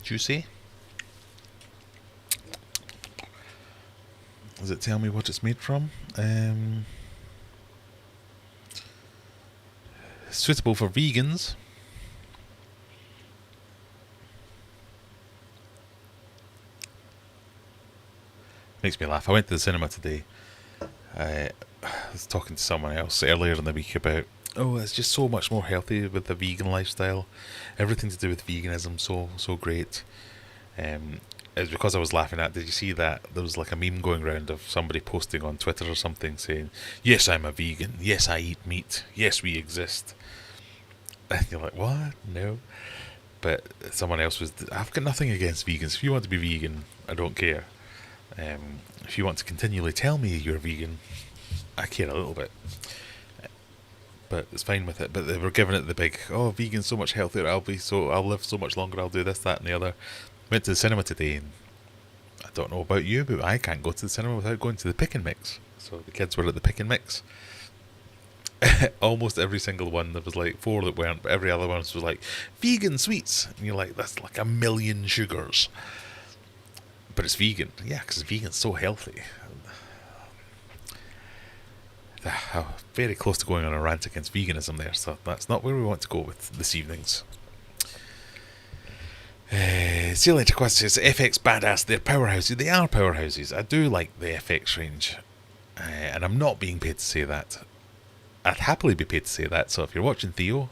Juicy. Does it tell me what it's made from? Suitable for vegans. Makes me laugh. I went to the cinema today. I was talking to someone else earlier in the week about, it's just so much more healthy with the vegan lifestyle. Everything to do with veganism, so great. It's because I was laughing at, did you see that? There was like a meme going around of somebody posting on Twitter or something saying, yes, I'm a vegan. Yes, I eat meat. Yes, we exist. And you're like, what? No. But someone else was, I've got nothing against vegans. If you want to be vegan, I don't care. If you want to continually tell me you're vegan, I care a little bit. But it's fine with it. But they were giving it the big, vegan's so much healthier, I'll live so much longer, I'll do this, that and the other. Went to the cinema today, and I don't know about you, but I can't go to the cinema without going to the pick and mix. So the kids were at the pick and mix. Almost every single one, there was like 4 that weren't, but every other one was like, vegan sweets. And you're like, that's like 1,000,000 sugars. But it's vegan. Yeah, because vegan's so healthy. Very close to going on a rant against veganism there, so that's not where we want to go with this evening's. Salient question says, FX badass, they're powerhouses. They are powerhouses. I do like the FX range. And I'm not being paid to say that. I'd happily be paid to say that, so if you're watching Theo,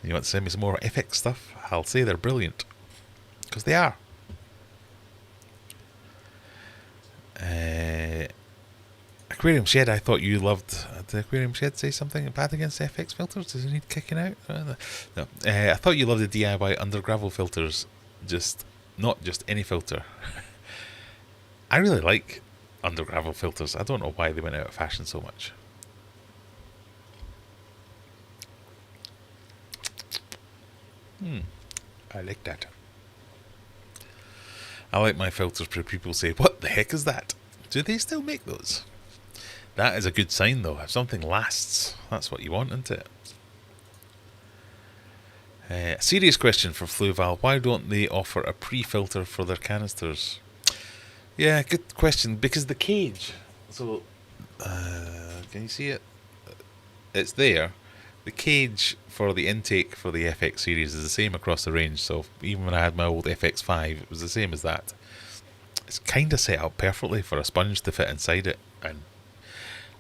and you want to send me some more FX stuff, I'll say they're brilliant. Because they are. Aquarium Shed, I thought you loved. Did Aquarium Shed say something bad against FX filters? Does it need kicking out? No. I thought you loved the DIY under gravel filters. Not just any filter. I really like under gravel filters. I don't know why they went out of fashion so much. I like that. I like my filters where people say, what the heck is that? Do they still make those? That is a good sign, though. If something lasts, that's what you want, isn't it? A serious question for Fluval. Why don't they offer a pre-filter for their canisters? Yeah, good question. Because the cage... So, can you see it? It's there. The cage for the intake for the FX series is the same across the range. So even when I had my old FX5, it was the same as that. It's kind of set up perfectly for a sponge to fit inside it. And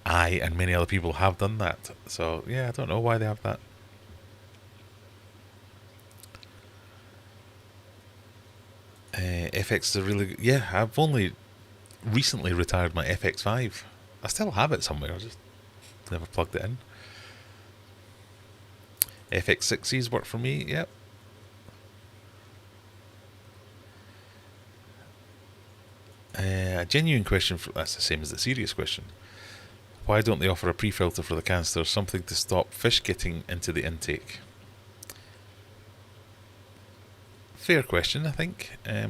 I and many other people have done that. So, yeah, I don't know why they have that. FX is a really... Yeah, I've only recently retired my FX5. I still have it somewhere. I just never plugged it in. FX6s work for me, yep. A genuine question, that's the same as the serious question. Why don't they offer a pre-filter for the canister, something to stop fish getting into the intake? Fair question, I think. I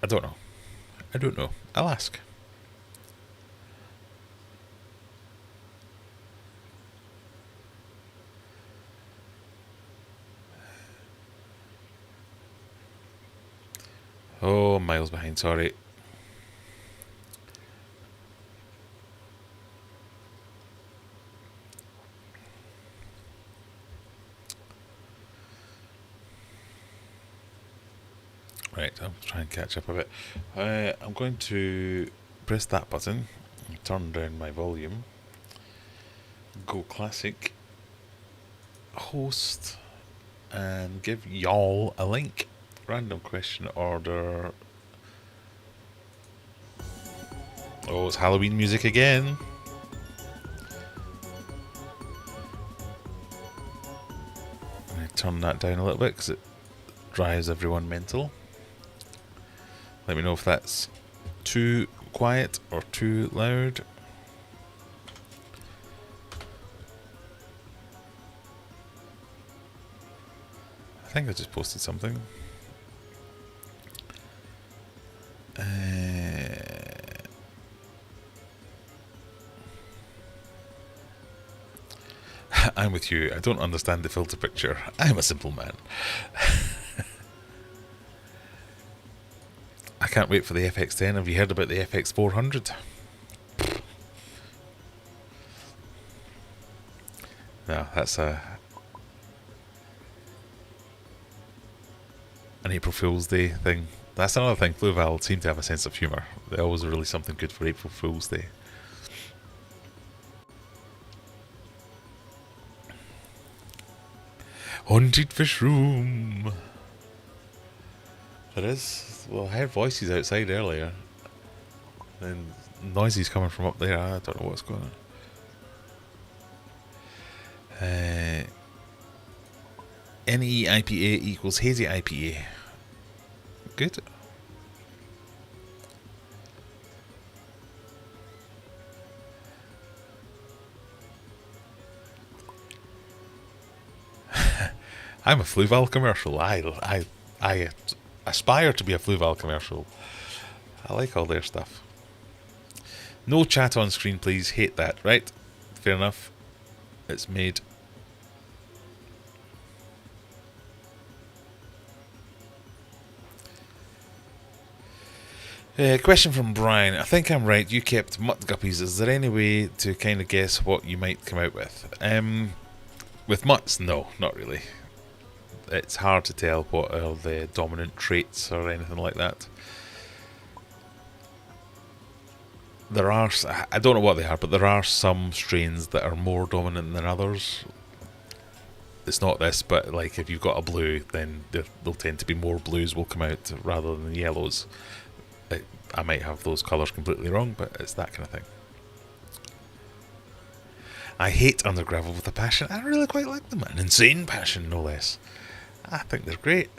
don't know. I'll ask. Oh, miles behind, sorry. Right, I'll try and catch up a bit. I'm going to press that button, turn down my volume, go classic, host, and give y'all a link. Random question order. Oh, it's Halloween music again. I'm going to turn that down a little bit because it drives everyone mental. Let me know if that's too quiet or too loud. I think I just posted something. I'm with you. I don't understand the filter picture. I'm a simple man. I can't wait for the FX10. Have you heard about the FX400? No, that's an April Fool's Day thing. That's another thing. Blue Val seem to have a sense of humour. They always release something good for April Fool's Day. Haunted fish room. There is. Well, I heard voices outside earlier. And noises coming from up there. I don't know what's going on. NE IPA equals hazy IPA. Good. I'm a Fluval commercial. I aspire to be a Fluval commercial. I like all their stuff. No chat on screen, please. Hate that. Right? Fair enough. It's made. Question from Brian. I think I'm right. You kept mutt guppies. Is there any way to kind of guess what you might come out with? With mutts, no, not really. It's hard to tell what are the dominant traits or anything like that. There are, I don't know what they are, but there are some strains that are more dominant than others. It's not this, but like if you've got a blue, then there'll tend to be more blues will come out rather than yellows. I might have those colours completely wrong, but it's that kind of thing. I hate Undergravel with a passion. I really quite like them. An insane passion, no less. I think they're great.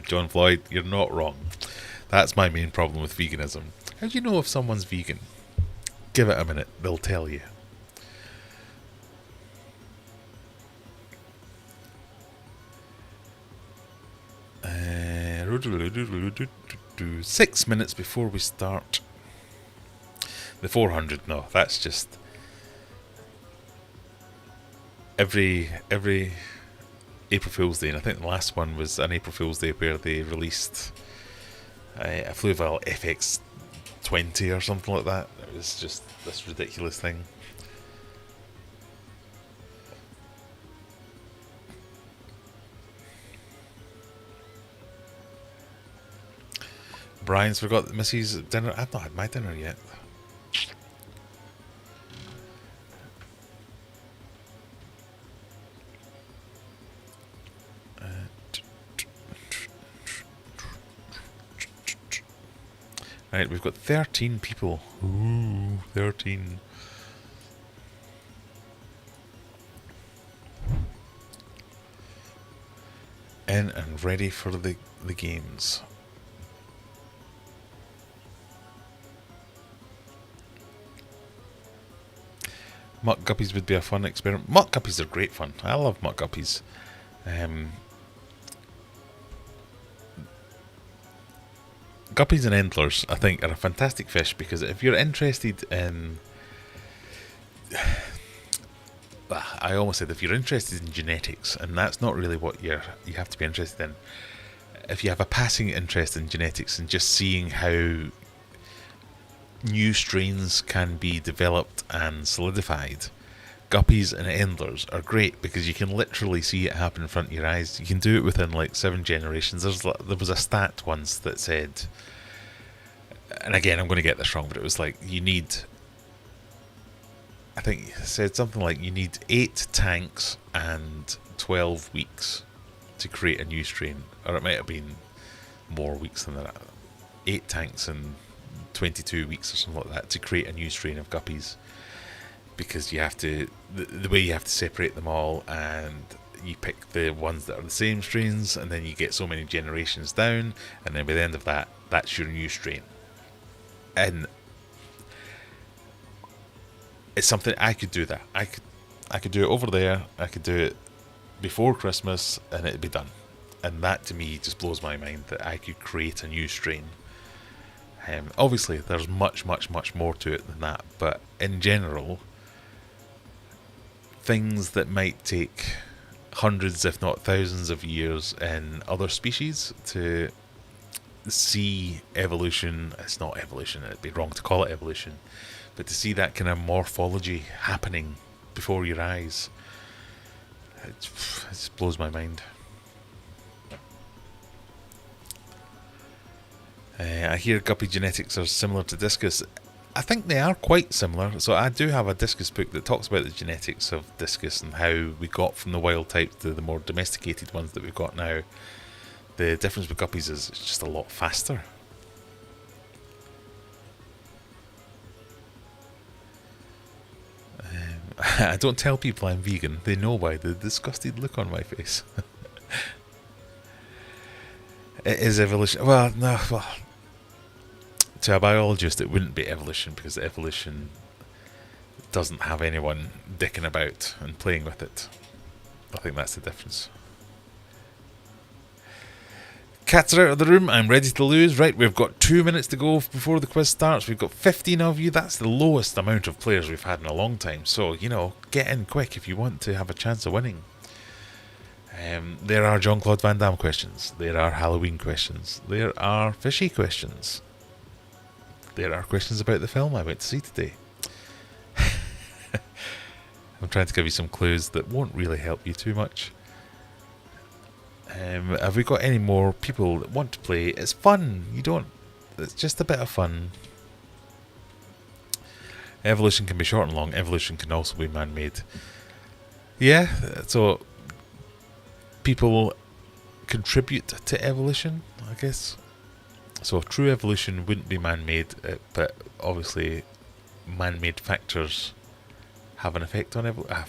John Floyd, you're not wrong. That's my main problem with veganism. How do you know if someone's vegan? Give it a minute, they'll tell you. Uh, 6 minutes before we start. The 400, no, that's just every April Fool's Day, and I think the last one was an April Fool's Day where they released a Fluval FX20 or something like that. It was just this ridiculous thing. Brian's forgot Missy's dinner. I've not had my dinner yet. Right, we've got 13 people. Ooh, 13. In and ready for the games. Muck guppies would be a fun experiment. Muck guppies are great fun. I love muck guppies. Guppies and endlers, I think, are a fantastic fish because if you're interested in... I almost said if you're interested in genetics, and that's not really what you have to be interested in. If you have a passing interest in genetics and just seeing how new strains can be developed and solidified, guppies and endlers are great because you can literally see it happen in front of your eyes. You can do it within like 7 generations. There was a stat once that said, and again I'm going to get this wrong, but it was like you need, I think it said something like you need 8 tanks and 12 weeks to create a new strain, or it might have been more weeks than that. 8 tanks and 22 weeks or something like that to create a new strain of guppies, because you have to, the way you have to separate them all, and you pick the ones that are the same strains, and then you get so many generations down, and then by the end of that, that's your new strain. And it's something I could do that. I could do it over there. I could do it before Christmas, and it'd be done. And that to me just blows my mind that I could create a new strain. Obviously, there's much more to it than that, but in general, things that might take hundreds, if not thousands, of years in other species to see evolution. It's not evolution, it'd be wrong to call it evolution, but to see that kind of morphology happening before your eyes, it just blows my mind. I hear guppy genetics are similar to discus. I think they are quite similar. So I do have a discus book that talks about the genetics of discus and how we got from the wild types to the more domesticated ones that we've got now. The difference with guppies is it's just a lot faster. I don't tell people I'm vegan. They know by the disgusted look on my face. It is evolution. Well, no. Well, to a biologist, it wouldn't be evolution because evolution doesn't have anyone dicking about and playing with it. I think that's the difference. Cats are out of the room. I'm ready to lose. Right, we've got 2 minutes to go before the quiz starts. We've got 15 of you. That's the lowest amount of players we've had in a long time. So, get in quick if you want to have a chance of winning. There are Jean-Claude Van Damme questions. There are Halloween questions. There are Fishy questions. There are questions about the film I went to see today. I'm trying to give you some clues that won't really help you too much. Have we got any more people that want to play? It's fun. It's just a bit of fun. Evolution can be short and long. Evolution can also be man-made. Yeah, so people contribute to evolution, I guess. So true evolution wouldn't be man-made, but obviously man-made factors have an effect on evolution. I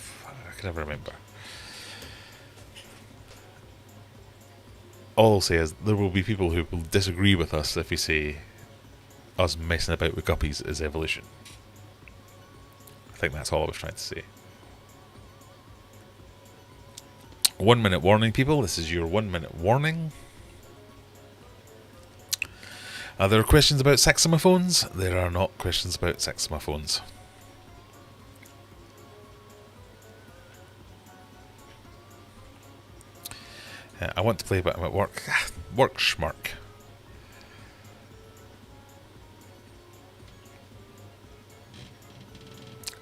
can never remember. All I'll say is there will be people who will disagree with us if we say us messing about with guppies is evolution. I think that's all I was trying to say. 1 minute warning, people. This is your 1 minute warning. Are there questions about saxophones? There are not questions about saxophones. I want to play, but I'm at work. Work schmuck.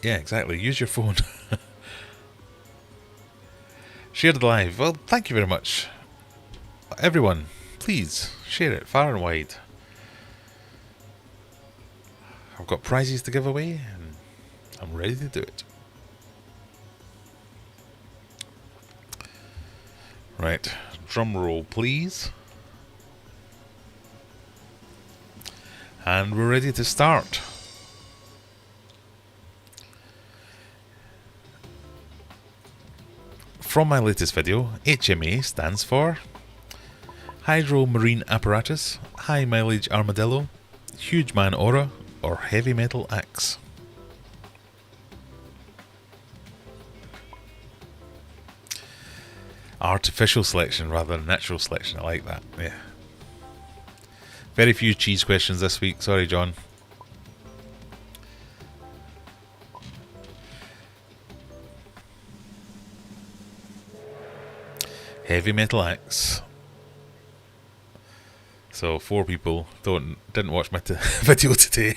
Yeah, exactly. Use your phone. Share it live. Well, thank you very much. Everyone, please share it far and wide. I've got prizes to give away, and I'm ready to do it. Right, drum roll, please. And we're ready to start. From my latest video, HMA stands for Hydro Marine Apparatus, High Mileage Armadillo, Huge Man Aura, or Heavy Metal Axe. Artificial selection rather than natural selection. I like that. Yeah. Very few cheese questions this week. Sorry, John. Heavy metal axe. So 4 people didn't watch my video today,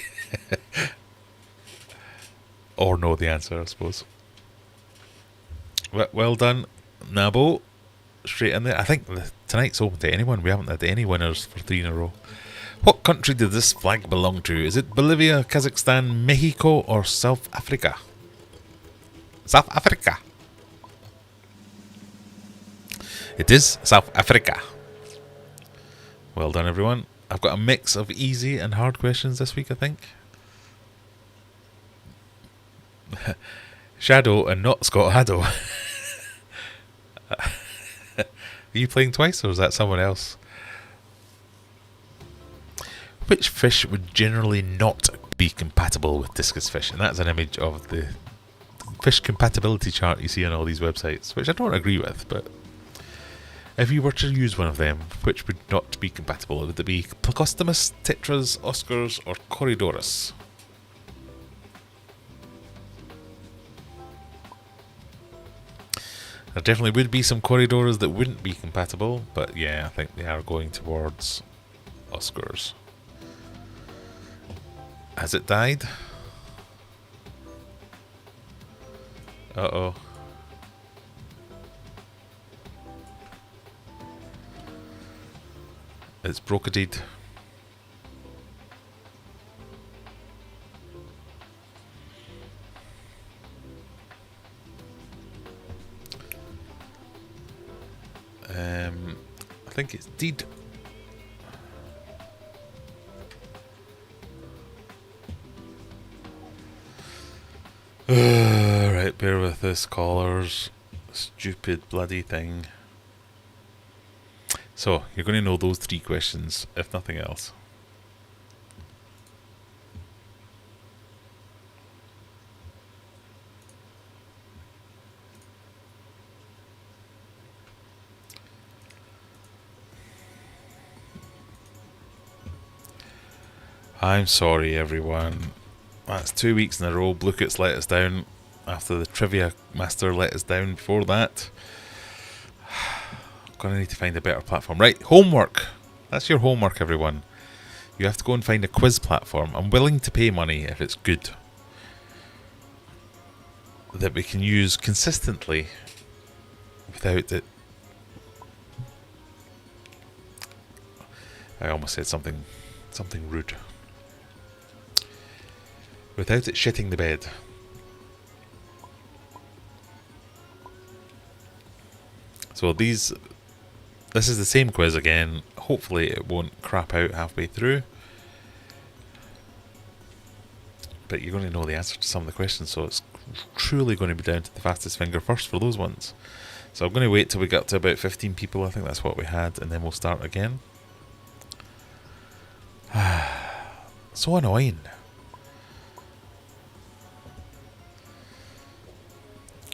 or know the answer, I suppose. Well done, Nabo. Straight in there. I think tonight's open to anyone. We haven't had any winners for 3 in a row. What country did this flag belong to? Is it Bolivia, Kazakhstan, Mexico, or South Africa? South Africa. It is South Africa. Well done, everyone. I've got a mix of easy and hard questions this week, I think. Shadow and not Scott Haddo. Are you playing twice, or is that someone else? Which fish would generally not be compatible with discus fish? And that's an image of the fish compatibility chart you see on all these websites, which I don't agree with, but if you were to use one of them, which would not be compatible? Would it be Plecostomus, Tetras, Oscars, or Corydoras? There definitely would be some Corydoras that wouldn't be compatible, but yeah, I think they are going towards Oscars. Has it died? Uh-oh. It's brocaded. I think it's deed. Right, bear with this, callers. Stupid bloody thing. So, you're going to know those 3 questions, if nothing else. I'm sorry, everyone. That's 2 weeks in a row. Bluekit's let us down after the Trivia Master let us down before that. Gonna need to find a better platform. Right, homework. That's your homework, everyone. You have to go and find a quiz platform. I'm willing to pay money if it's good, that we can use consistently without it. I almost said something rude. Without it shitting the bed. So this is the same quiz again. Hopefully it won't crap out halfway through. But you're going to know the answer to some of the questions, so it's truly going to be down to the fastest finger first for those ones. So I'm going to wait till we get to about 15 people. I think that's what we had, and then we'll start again. So annoying.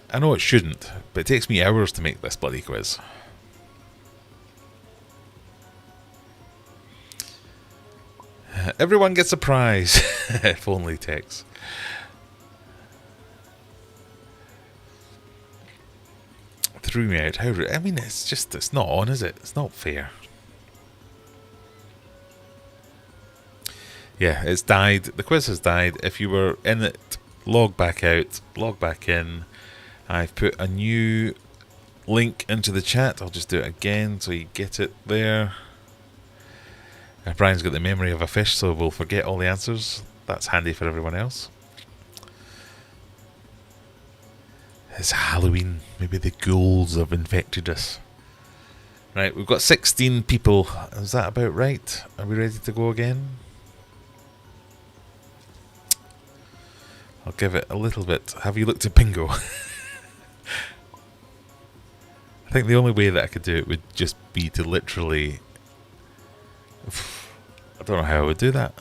I know it shouldn't, but it takes me hours to make this bloody quiz. Everyone gets a prize. If only Tex. Threw me out. I mean, it's not on, is it? It's not fair. Yeah, it's died. The quiz has died. If you were in it, log back out, log back in. I've put a new link into the chat. I'll just do it again so you get it there. Brian's got the memory of a fish, so we'll forget all the answers. That's handy for everyone else. It's Halloween. Maybe the ghouls have infected us. Right, we've got 16 people. Is that about right? Are we ready to go again? I'll give it a little bit. Have you looked at bingo? I think the only way that I could do it would just be to literally... I don't know how I would do that.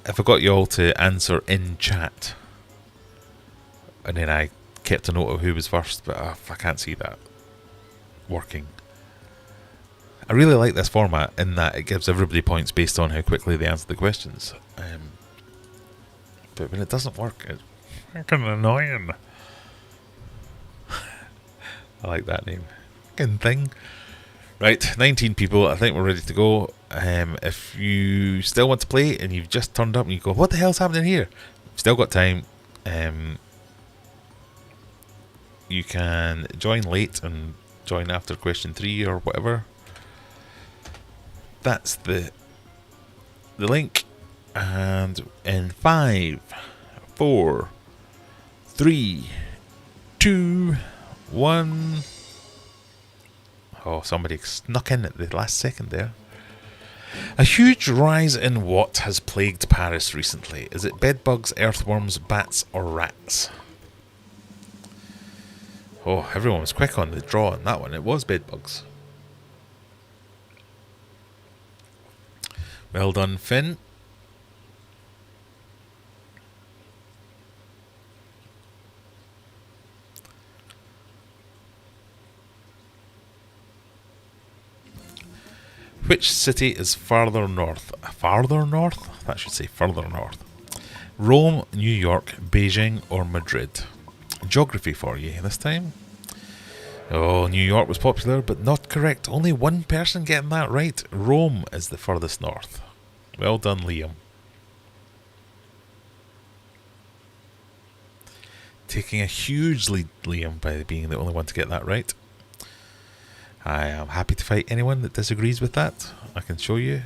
If I got you all to answer in chat, and then I kept a note of who was first, but I can't see that working. I really like this format in that it gives everybody points based on how quickly they answer the questions. But when it doesn't work, it's fucking annoying. I like that name. Fucking thing. Right, 19 people. I think we're ready to go. If you still want to play and you've just turned up and you go, what the hell's happening here? Still got time. You can join late and join after question 3 or whatever. That's the link. And in 5, 4, 3, 2, 1. Oh, somebody snuck in at the last second there. A huge rise in what has plagued Paris recently? Is it bedbugs, earthworms, bats, or rats? Oh, everyone was quick on the draw on that one. It was bedbugs. Well done, Finn. Which city is farther north? Farther north? That should say further north. Rome, New York, Beijing, or Madrid? Geography for you this time. Oh, New York was popular, but not correct. Only one person getting that right. Rome is the furthest north. Well done, Liam. Taking a huge lead, Liam, by being the only one to get that right. I am happy to fight anyone that disagrees with that. I can show you.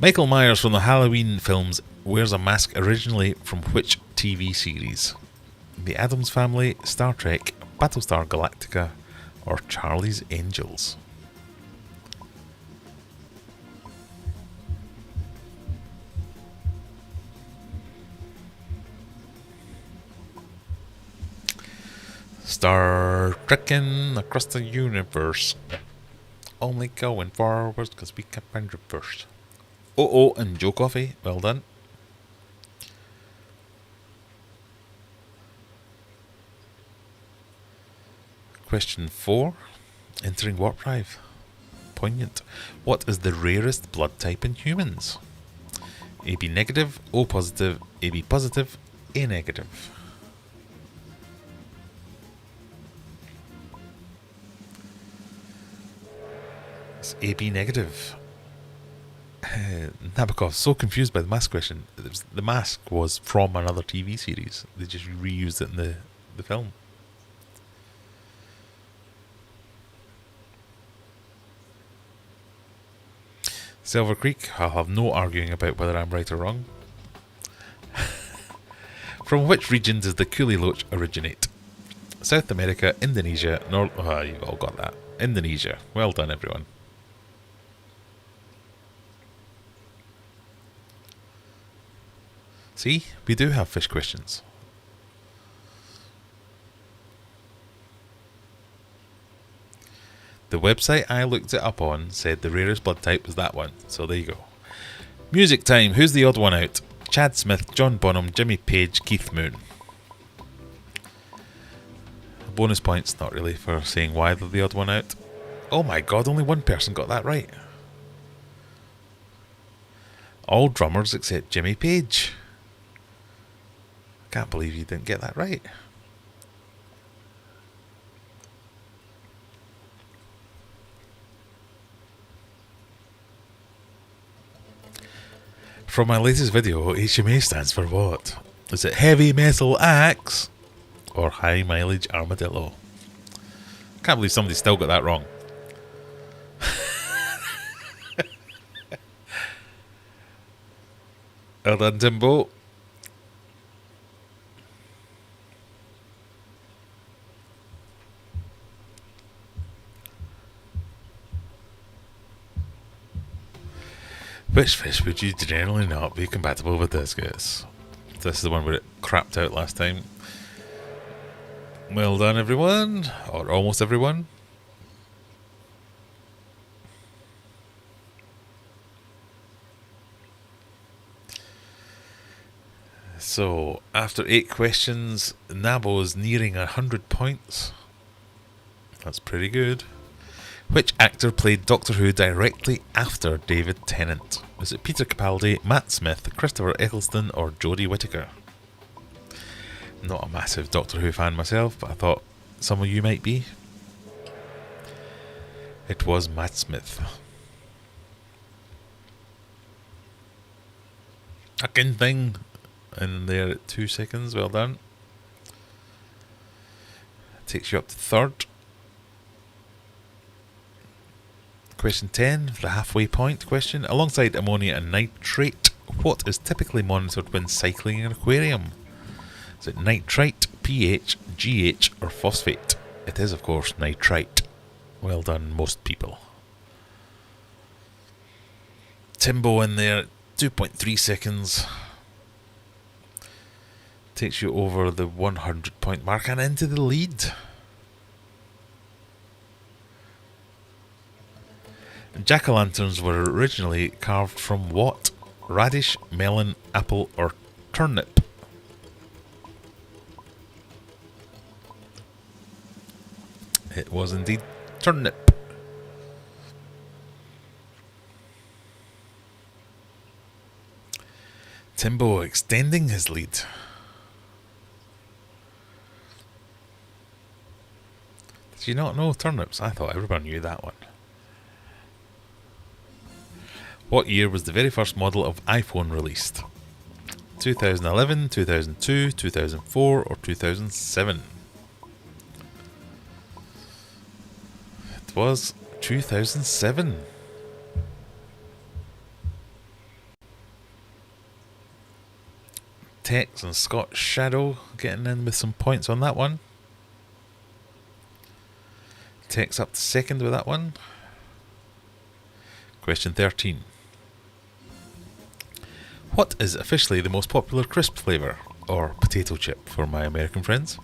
Michael Myers from the Halloween films wears a mask originally from which TV series? The Addams Family, Star Trek, Battlestar Galactica, or Charlie's Angels? Star Trekking across the universe. Only going forwards because we can't find reverse. Oh, and Joe Coffee. Well done. Question 4. Entering warp drive. Poignant. What is the rarest blood type in humans? AB negative, O positive, AB positive, A negative. It's AB negative. Nabokov, so confused by the mask question. The mask was from another TV series. They just reused it in the film. Silver Creek, I'll have no arguing about whether I'm right or wrong. From which region does the Coolie Loach originate? South America, Indonesia, North... Oh, you've all got that. Indonesia. Well done, everyone. See, we do have fish questions. The website I looked it up on said the rarest blood type was that one, so there you go. Music time, who's the odd one out? Chad Smith, John Bonham, Jimmy Page, Keith Moon. Bonus points, not really, for saying why they're the odd one out. Oh my god, only one person got that right. All drummers except Jimmy Page. Can't believe you didn't get that right. From my latest video, HMA stands for what? Is it Heavy Metal Axe or High Mileage Armadillo? Can't believe somebody still got that wrong. Well done, Timbo. Which fish would you generally not be compatible with discus? This is the one where it crapped out last time. Well done, everyone. Or almost everyone. So, after 8 questions, Nabo's nearing 100 points. That's pretty good. Which actor played Doctor Who directly after David Tennant? Was it Peter Capaldi, Matt Smith, Christopher Eccleston, or Jodie Whittaker? Not a massive Doctor Who fan myself, but I thought some of you might be. It was Matt Smith. Fucking thing in there at 2 seconds. Well done. Takes you up to third. Question 10, the halfway point question. Alongside ammonia and nitrate, what is typically monitored when cycling an aquarium? Is it nitrite, pH, GH, or phosphate? It is, of course, nitrite. Well done, most people. Timbo in there, 2.3 seconds. Takes you over the 100 point mark and into the lead. Jack-o'-lanterns were originally carved from what? Radish, melon, apple, or turnip? It was indeed turnip. Timbo extending his lead. Did you not know turnips? I thought everyone knew that one. What year was the very first model of iPhone released? 2011, 2002, 2004, or 2007? It was 2007. Tex and Scott Shadow getting in with some points on that one. Tex up to second with that one. Question 13. What is officially the most popular crisp flavour, or potato chip for my American friends?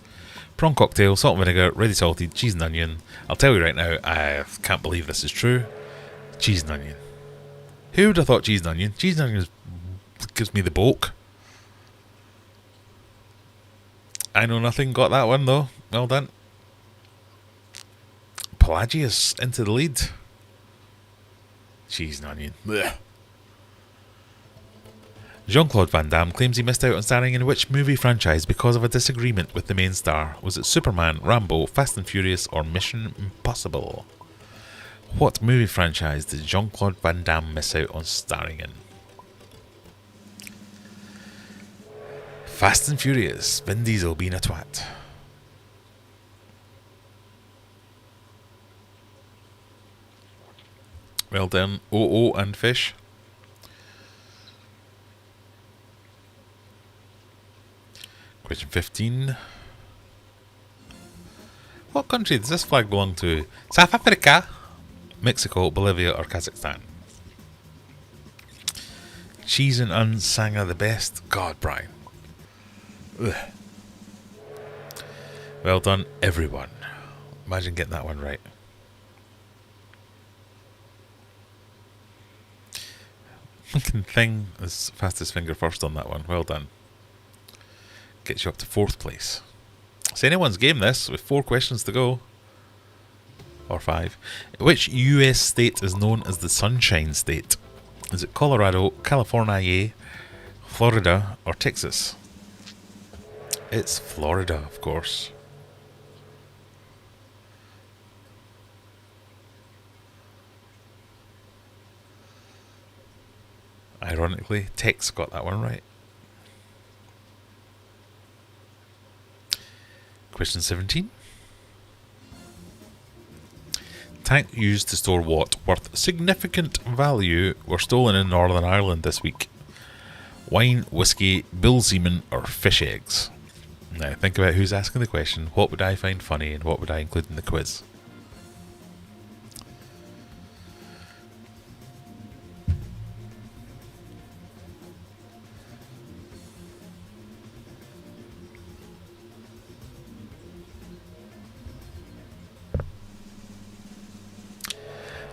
Prawn cocktail, salt and vinegar, ready salted, cheese and onion. I'll tell you right now, I can't believe this is true. Cheese and onion. Who would have thought cheese and onion? Cheese and onion gives me the bulk. I know nothing, got that one though. Well done. Pelagius into the lead. Cheese and onion. Blech. Jean-Claude Van Damme claims he missed out on starring in which movie franchise because of a disagreement with the main star? Was it Superman, Rambo, Fast and Furious, or Mission Impossible? What movie franchise did Jean-Claude Van Damme miss out on starring in? Fast and Furious, Vin Diesel being a twat. Well done, OO and Fish. Question 15. What country does this flag belong to? South Africa, Mexico, Bolivia, or Kazakhstan? Cheese and Unsanga the best. God, Brian. Ugh. Well done, everyone. Imagine getting that one right. Fucking thing is fastest finger first on that one. Well done. Gets you up to 4th place. It's anyone's game this, with 4 questions to go. Or 5. Which US state is known as the Sunshine State? Is it Colorado, California, Florida, or Texas? It's Florida, of course. Ironically, Tex got that one right. Question 17. Tank used to store what worth significant value were stolen in Northern Ireland this week? Wine, whiskey, bull semen, or fish eggs? Now think about who's asking the question. What would I find funny and what would I include in the quiz?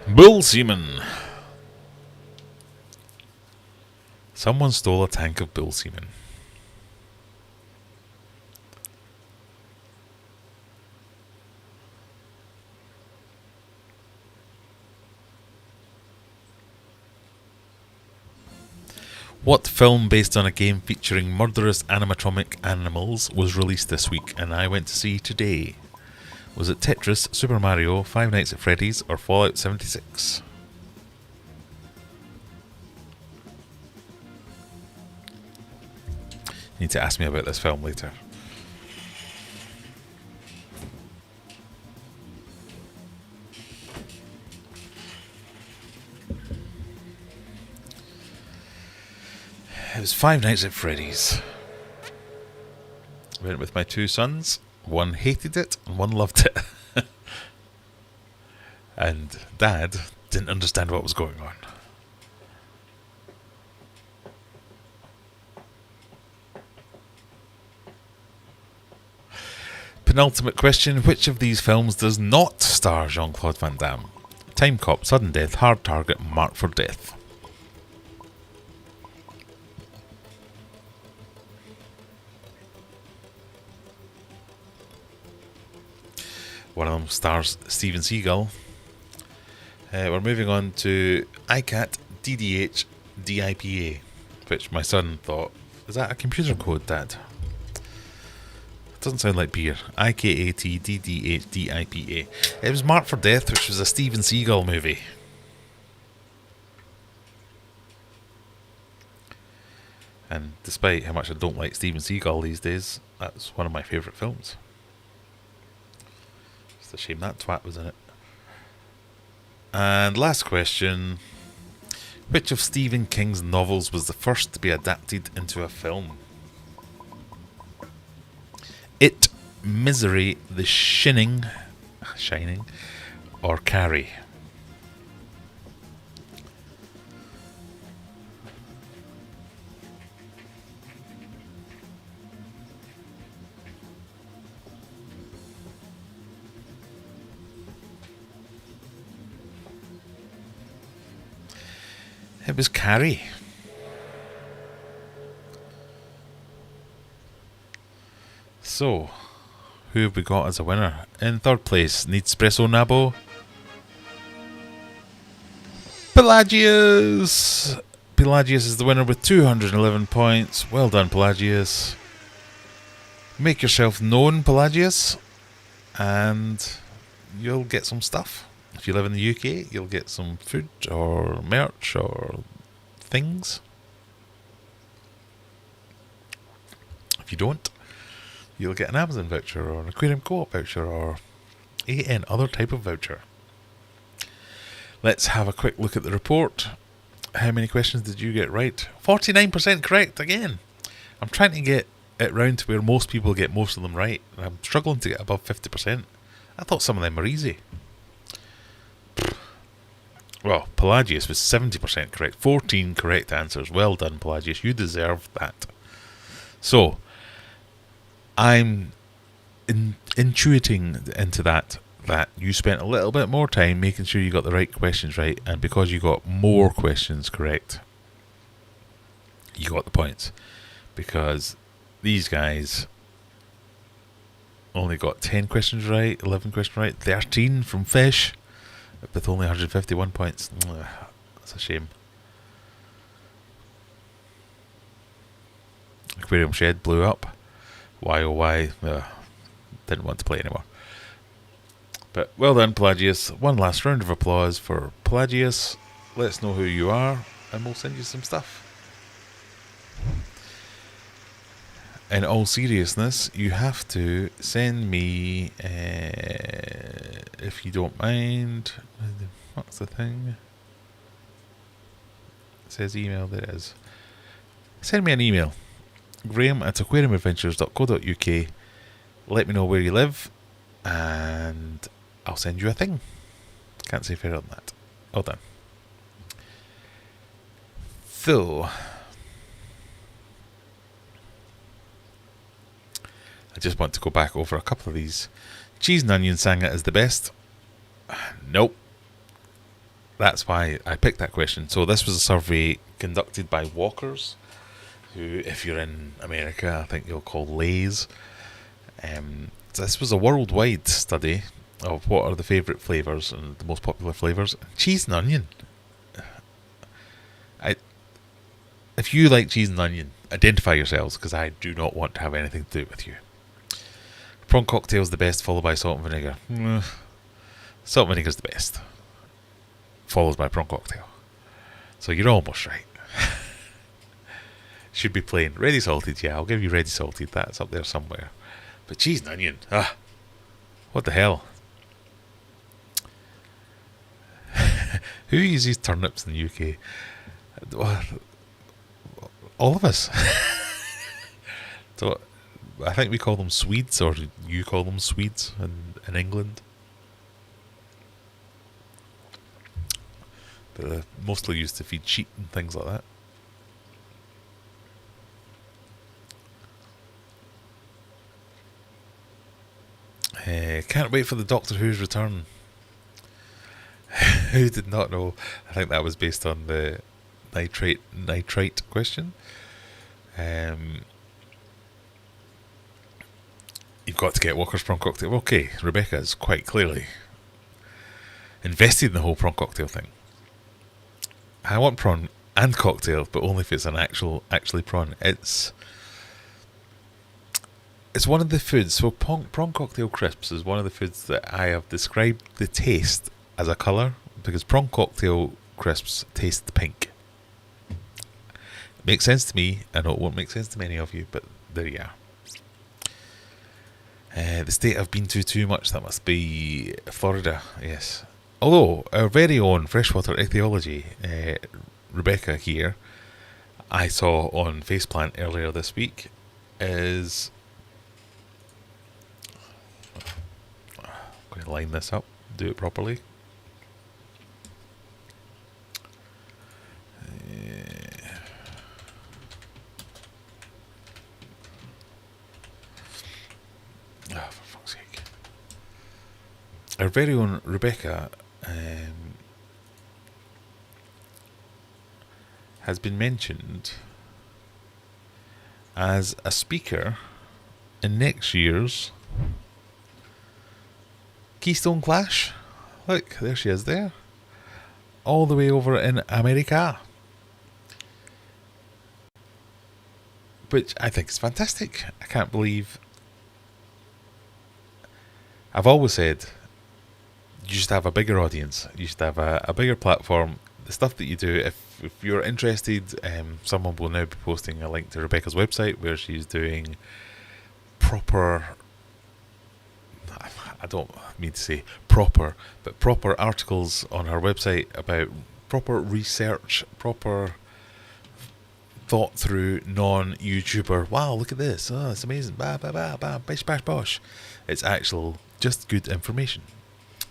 Bull semen. Someone stole a tank of bull semen. What film based on a game featuring murderous animatronic animals was released this week and I went to see today? Was it Tetris, Super Mario, Five Nights at Freddy's, or Fallout 76? You need to ask me about this film later. It was Five Nights at Freddy's. I went with my two sons. One hated it and one loved it. And Dad didn't understand what was going on. Penultimate question. Which of these films does not star Jean-Claude Van Damme? Time Cop, Sudden Death, Hard Target, Marked for Death. One of them stars Steven Seagal. We're moving on to ICAT DDH DIPA, which my son thought, is that a computer code, Dad? It doesn't sound like beer. IKAT DDH DIPA. It was Marked for Death, which was a Steven Seagal movie. And despite how much I don't like Steven Seagal these days, that's one of my favourite films. It's a shame that twat was in it. And last question. Which of Stephen King's novels was the first to be adapted into a film? It, Misery, The Shining, or Carrie? It was Carrie. So, who have we got as a winner? In third place, Needspresso Nabo. Pelagius! Pelagius is the winner with 211 points. Well done, Pelagius. Make yourself known, Pelagius, and you'll get some stuff. If you live in the UK, you'll get some food or merch or things. If you don't, you'll get an Amazon voucher or an Aquarium Co-op voucher or any other type of voucher. Let's have a quick look at the report. How many questions did you get right? 49% correct again. I'm trying to get it round to where most people get most of them right. And I'm struggling to get above 50%. I thought some of them were easy. Well, Pelagius was 70% correct. 14 correct answers. Well done, Pelagius. You deserve that. So, I'm intuiting into that you spent a little bit more time making sure you got the right questions right, and because you got more questions correct, you got the points. Because these guys only got 10 questions right, 11 questions right, 13 from Fish, with only 151 points. That's a shame. Aquarium Shed blew up. Why oh why? Didn't want to play anymore. But well done, Pelagius. One last round of applause for Pelagius. Let us know who you are, and we'll send you some stuff. In all seriousness, you have to send me, if you don't mind, what's the thing? It says email, there it is. Send me an email. Graham@aquariumadventures.co.uk. Let me know where you live, and I'll send you a thing. Can't say fairer than that. Well done. So, I just want to go back over a couple of these. Cheese and onion sanga is the best. Nope. That's why I picked that question. So this was a survey conducted by Walkers, who, if you're in America, I think you'll call Lay's. This was a worldwide study of what are the favourite flavours and the most popular flavours. Cheese and onion. If If you like cheese and onion, identify yourselves, because I do not want to have anything to do with you. Prawn cocktail's the best, followed by salt and vinegar. Salt and vinegar's the best, followed by prawn cocktail. So you're almost right. Should be plain. Ready salted, yeah, I'll give you ready salted. That's up there somewhere. But cheese and onion, what the hell? Who uses turnips in the UK? All of us. So I think we call them Swedes, or you call them Swedes in England. But they're mostly used to feed sheep and things like that. Can't wait for the Doctor Who's return. Who did not know? I think that was based on the nitrite question. You've got to get Walker's prawn cocktail. Okay, Rebecca is quite clearly invested in the whole prawn cocktail thing. I want prawn and cocktail, but only if it's an actually prawn. It's one of the foods. So prawn cocktail crisps is one of the foods that I have described the taste as a colour, because prawn cocktail crisps taste pink. It makes sense to me. I know it won't make sense to many of you, but there you are. The state I've been to too much, that must be Florida, yes. Although, our very own freshwater ethology, Rebecca here, I saw on Faceplant earlier this week, is... I'm going to line this up, do it properly. For fuck's sake. Our very own Rebecca has been mentioned as a speaker in next year's Keystone Clash. Look, there she is there. All the way over in America. Which I think is fantastic. I can't believe... I've always said you should have a bigger audience. You should have a bigger platform. The stuff that you do, if you're interested, someone will now be posting a link to Rebecca's website where she's doing proper... I don't mean to say proper, but proper articles on her website about proper research, proper thought through non-YouTuber. Wow, look at this. Oh, it's amazing. Bah, bah, bah, bah, bish, bash, bosh. It's actual, just good information.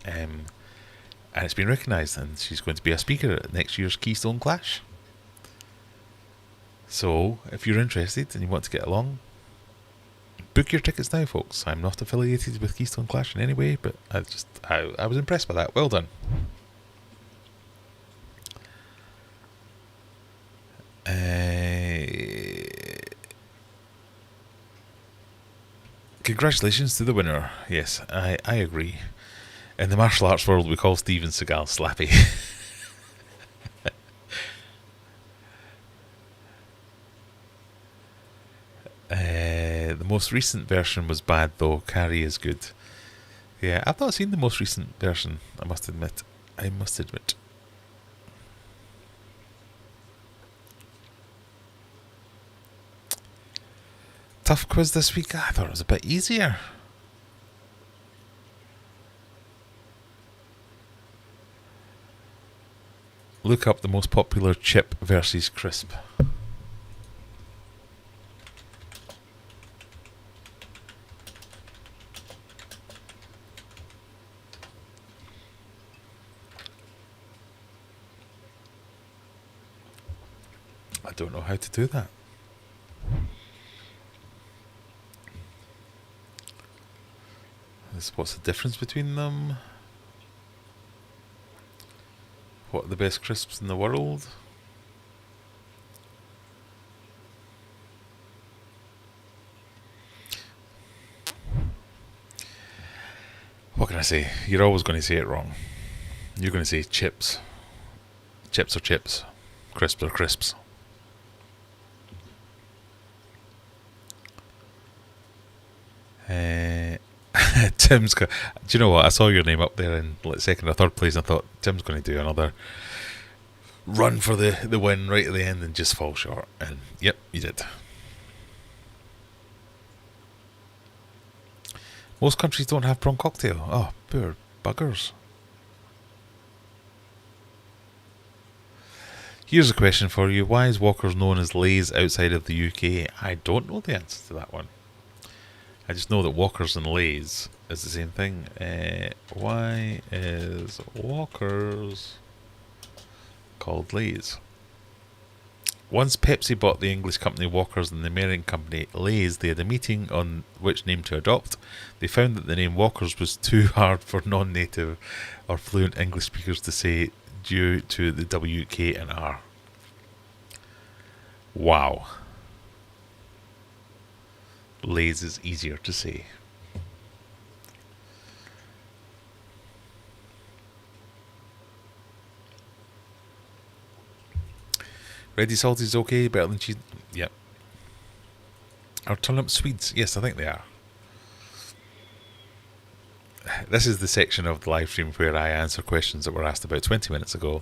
And it's been recognised, and she's going to be a speaker at next year's Keystone Clash. So, if you're interested and you want to get along, book your tickets now, folks. I'm not affiliated with Keystone Clash in any way, but I was impressed by that. Well done. Congratulations to the winner. Yes, I agree. In the martial arts world, we call Steven Seagal Slappy. The most recent version was bad, though. Carrie is good. Yeah, I've not seen the most recent version, I must admit. Tough quiz this week. I thought it was a bit easier. Look up the most popular chip versus crisp. I don't know how to do that. What's the difference between them? What are the best crisps in the world? What can I say? You're always going to say it wrong. You're going to say chips. Chips are chips. Crisps are crisps. Uh, Tim's do you know what? I saw your name up there in like second or third place, and I thought Tim's going to do another run for the win right at the end and just fall short. And yep, you did. Most countries don't have prawn cocktail. Oh, poor buggers. Here's a question for you. Why is Walker's known as Lay's outside of the UK? I don't know the answer to that one. I just know that Walker's and Lay's is the same thing. Why is Walker's called Lay's? Once Pepsi bought the English company Walker's and the American company Lay's, they had a meeting on which name to adopt. They found that the name Walker's was too hard for non-native or fluent English speakers to say due to the W, K and R. Wow. Lay's is easier to say. Ready salty is okay, better than cheese. Yep. Are turnip Swedes? Yes, I think they are. This is the section of the live stream where I answer questions that were asked about 20 minutes ago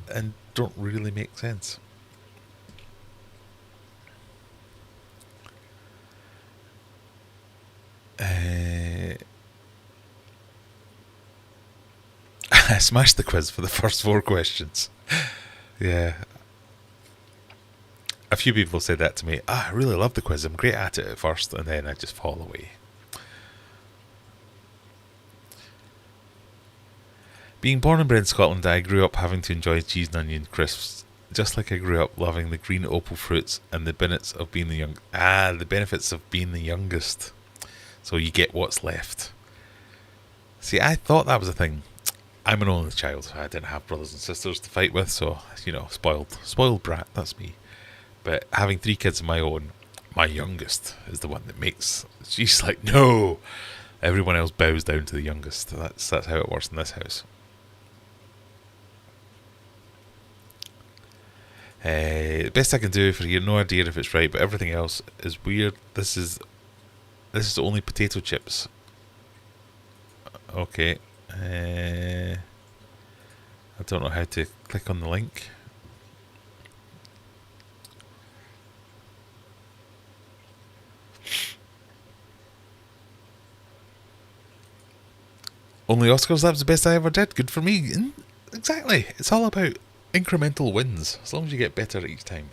and don't really make sense. I smashed the quiz for the first 4 questions. Yeah. A few people said that to me. I really love the quiz. I'm great at it at first, and then I just fall away. Being born and bred in Scotland, I grew up having to enjoy cheese and onion crisps, just like I grew up loving the green opal fruits and the benefits of being the benefits of being the youngest. So you get what's left. See, I thought that was a thing. I'm an only child. I didn't have brothers and sisters to fight with, so, spoiled brat, that's me. But having 3 kids of my own, my youngest is the one that makes... She's like, no! Everyone else bows down to the youngest. That's how it works in this house. The best I can do for you, no idea if it's right, but everything else is weird. This is only potato chips. Okay. I don't know how to click on the link. Only Oscars, that was the best I ever did. Good for me. Exactly. It's all about incremental wins, as long as you get better each time.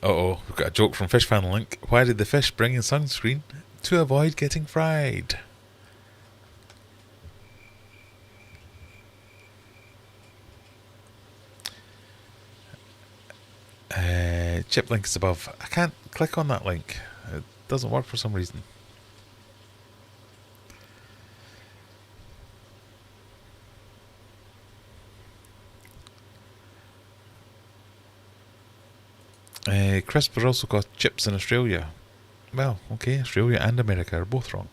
Uh-oh, we've got a joke from Fish Fan Link. Why did the fish bring in sunscreen? To avoid getting fried. Chip link is above. I can't click on that link. It doesn't work for some reason. Crisp are also got chips in Australia. Well, okay, Australia and America are both wrong.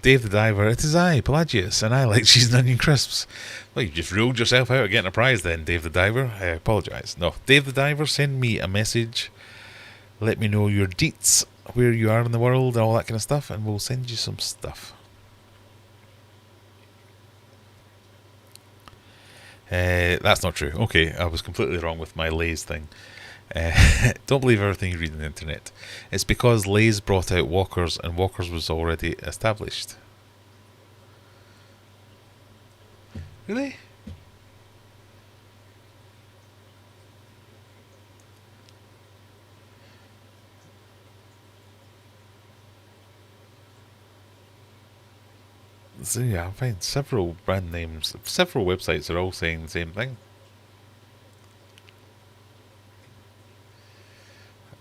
Dave the Diver, it is I, Pelagius, and I like cheese and onion crisps. Well, you just ruled yourself out of getting a prize then, Dave the Diver. I apologise. No, Dave the Diver, send me a message. Let me know your deets, where you are in the world, and all that kind of stuff, and we'll send you some stuff. That's not true. Okay, I was completely wrong with my Lay's thing. Don't believe everything you read on the internet. It's because Lay's brought out Walker's and Walker's was already established. Really? So yeah, I find several brand names, several websites are all saying the same thing.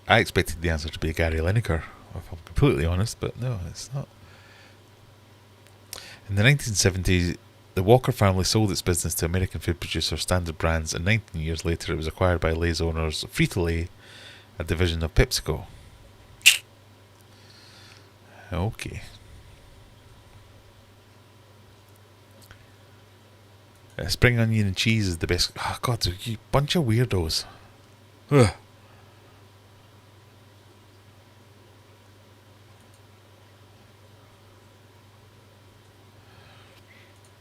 I expected the answer to be Gary Lineker, if I'm completely honest, but no, it's not. In the 1970s, the Walker family sold its business to American food producer Standard Brands, and 19 years later it was acquired by Lay's owners Frito-Lay, a division of PepsiCo. Okay. Spring onion and cheese is the best. Oh God, you bunch of weirdos. Ugh.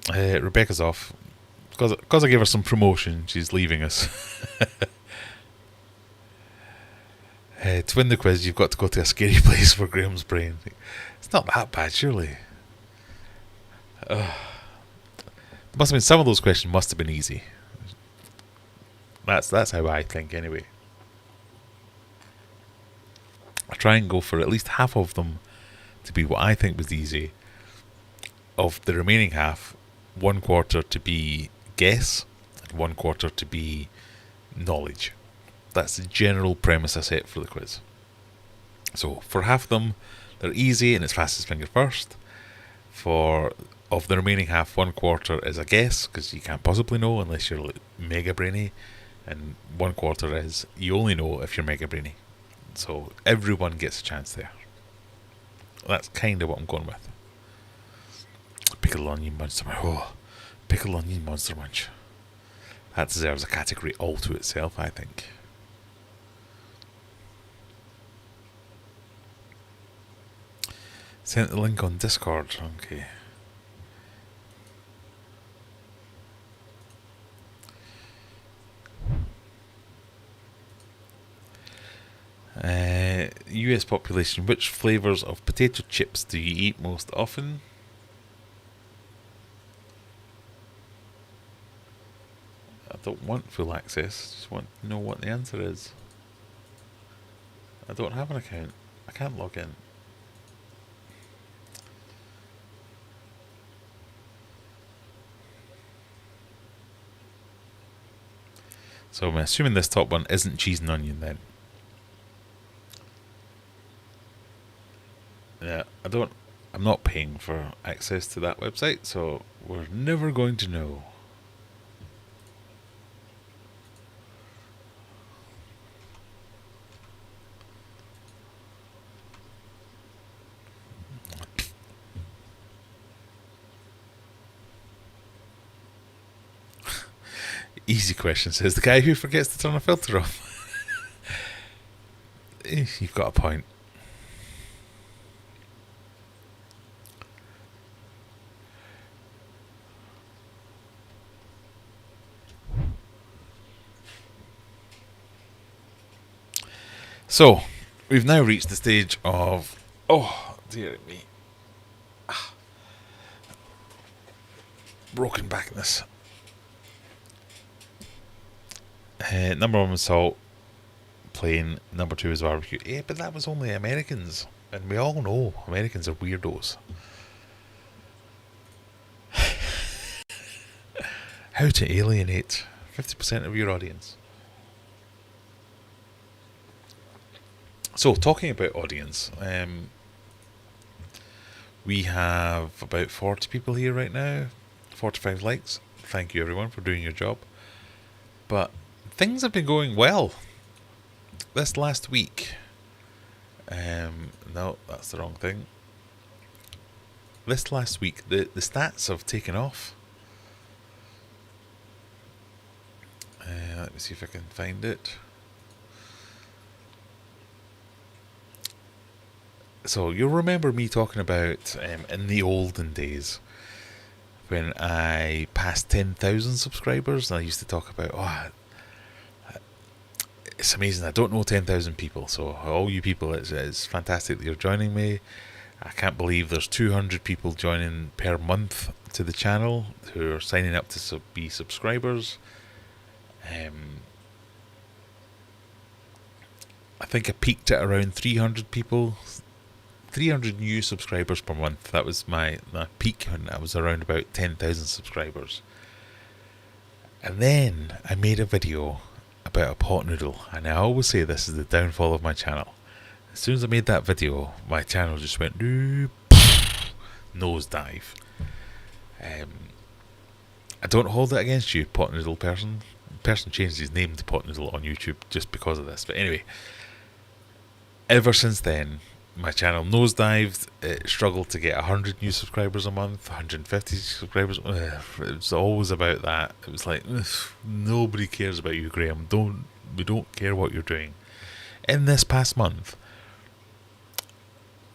Rebecca's off. Because I gave her some promotion, she's leaving us. To win the quiz, you've got to go to a scary place for Graham's brain. It's not that bad, surely. Must have been some of those questions must have been easy. That's how I think, anyway. I try and go for at least half of them to be what I think was easy. Of the remaining half, 1/4 to be guess, and 1/4 to be knowledge. That's the general premise I set for the quiz. So for half of them, they're easy and it's fastest finger first. For of the remaining half, 1/4 is a guess because you can't possibly know unless you're mega brainy, and 1/4 is you only know if you're mega brainy. So everyone gets a chance there. That's kind of what I'm going with. Pickled onion monster munch. Oh, pickled onion monster munch. That deserves a category all to itself, I think. Sent the link on Discord. Okay. US population. Which flavours of potato chips do you eat most often? I don't want full access. Just want to know what the answer is. I don't have an account. I can't log in. So I'm assuming this top one isn't cheese and onion then. Yeah, I'm not paying for access to that website, so we're never going to know. Easy question, says the guy who forgets to turn a filter off. You've got a point. So, we've now reached the stage of... Oh, dear me. Broken backness. Number 1 was salt. Plain. Number 2 is barbecue. Yeah, but that was only Americans. And we all know Americans are weirdos. How to alienate 50% of your audience. So, talking about audience, we have about 40 people here right now, 45 likes. Thank you everyone for doing your job. But things have been going well this last week. No, that's the wrong thing. This last week, the stats have taken off. Let me see if I can find it. So you'll remember me talking about in the olden days when I passed 10,000 subscribers. I used to talk about, it's amazing. I don't know 10,000 people. So all you people, it's fantastic that you're joining me. I can't believe there's 200 people joining per month to the channel who are signing up to be subscribers. I think I peaked at around 300 people. 300 new subscribers per month. That was my peak when I was around about 10,000 subscribers. And then I made a video about a pot noodle, and I always say this is the downfall of my channel. As soon as I made that video, my channel just went nosedive. I don't hold it against you, pot noodle person. The person changed his name to pot noodle on YouTube just because of this. But anyway, ever since then, my channel nosedived. It struggled to get 100 new subscribers a month, 150 subscribers. It was always about that. It was like, nobody cares about you, Graham. We don't care what you're doing. In this past month,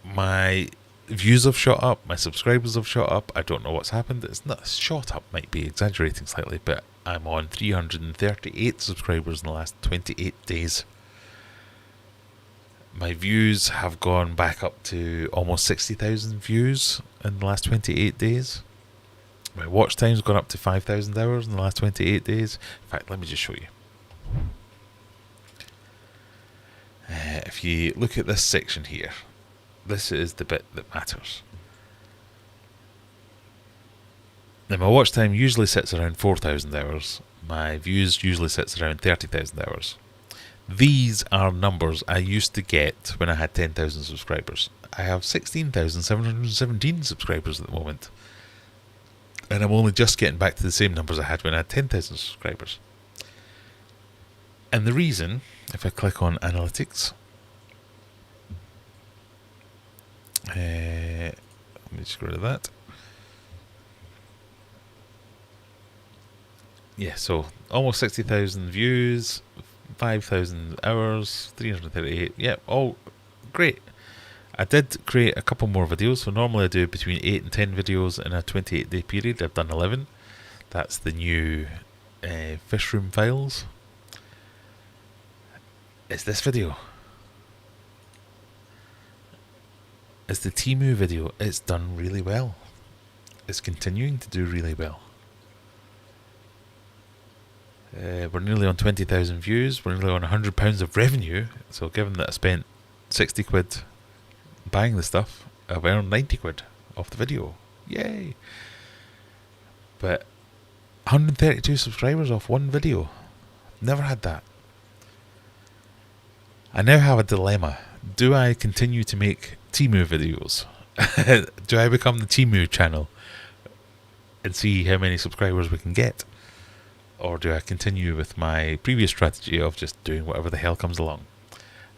my views have shot up, my subscribers have shot up. I don't know what's happened. It's not shot up, might be exaggerating slightly, but I'm on 338 subscribers in the last 28 days. My views have gone back up to almost 60,000 views in the last 28 days. My watch time's gone up to 5,000 hours in the last 28 days. In fact, let me just show you. If you look at this section here, this is the bit that matters. Now, my watch time usually sits around 4,000 hours. My views usually sits around 30,000 hours. These are numbers I used to get when I had 10,000 subscribers. I have 16,717 subscribers at the moment. And I'm only just getting back to the same numbers I had when I had 10,000 subscribers. And the reason, if I click on analytics, let me just get rid of that. Yeah, so almost 60,000 views, 5,000 hours, 338. Yeah, all great. I did create a couple more videos. So normally I do between 8 and 10 videos in a 28-day period. I've done 11. That's the new fish room files. It's this video. It's the Temu video. It's done really well. It's continuing to do really well. We're nearly on 20,000 views. We're nearly on £100 of revenue. So given that I spent 60 quid buying the stuff, I've earned 90 quid off the video. Yay! But 132 subscribers off one video. Never had that. I now have a dilemma. Do I continue to make Temu videos? Do I become the Temu channel and see how many subscribers we can get? Or do I continue with my previous strategy of just doing whatever the hell comes along?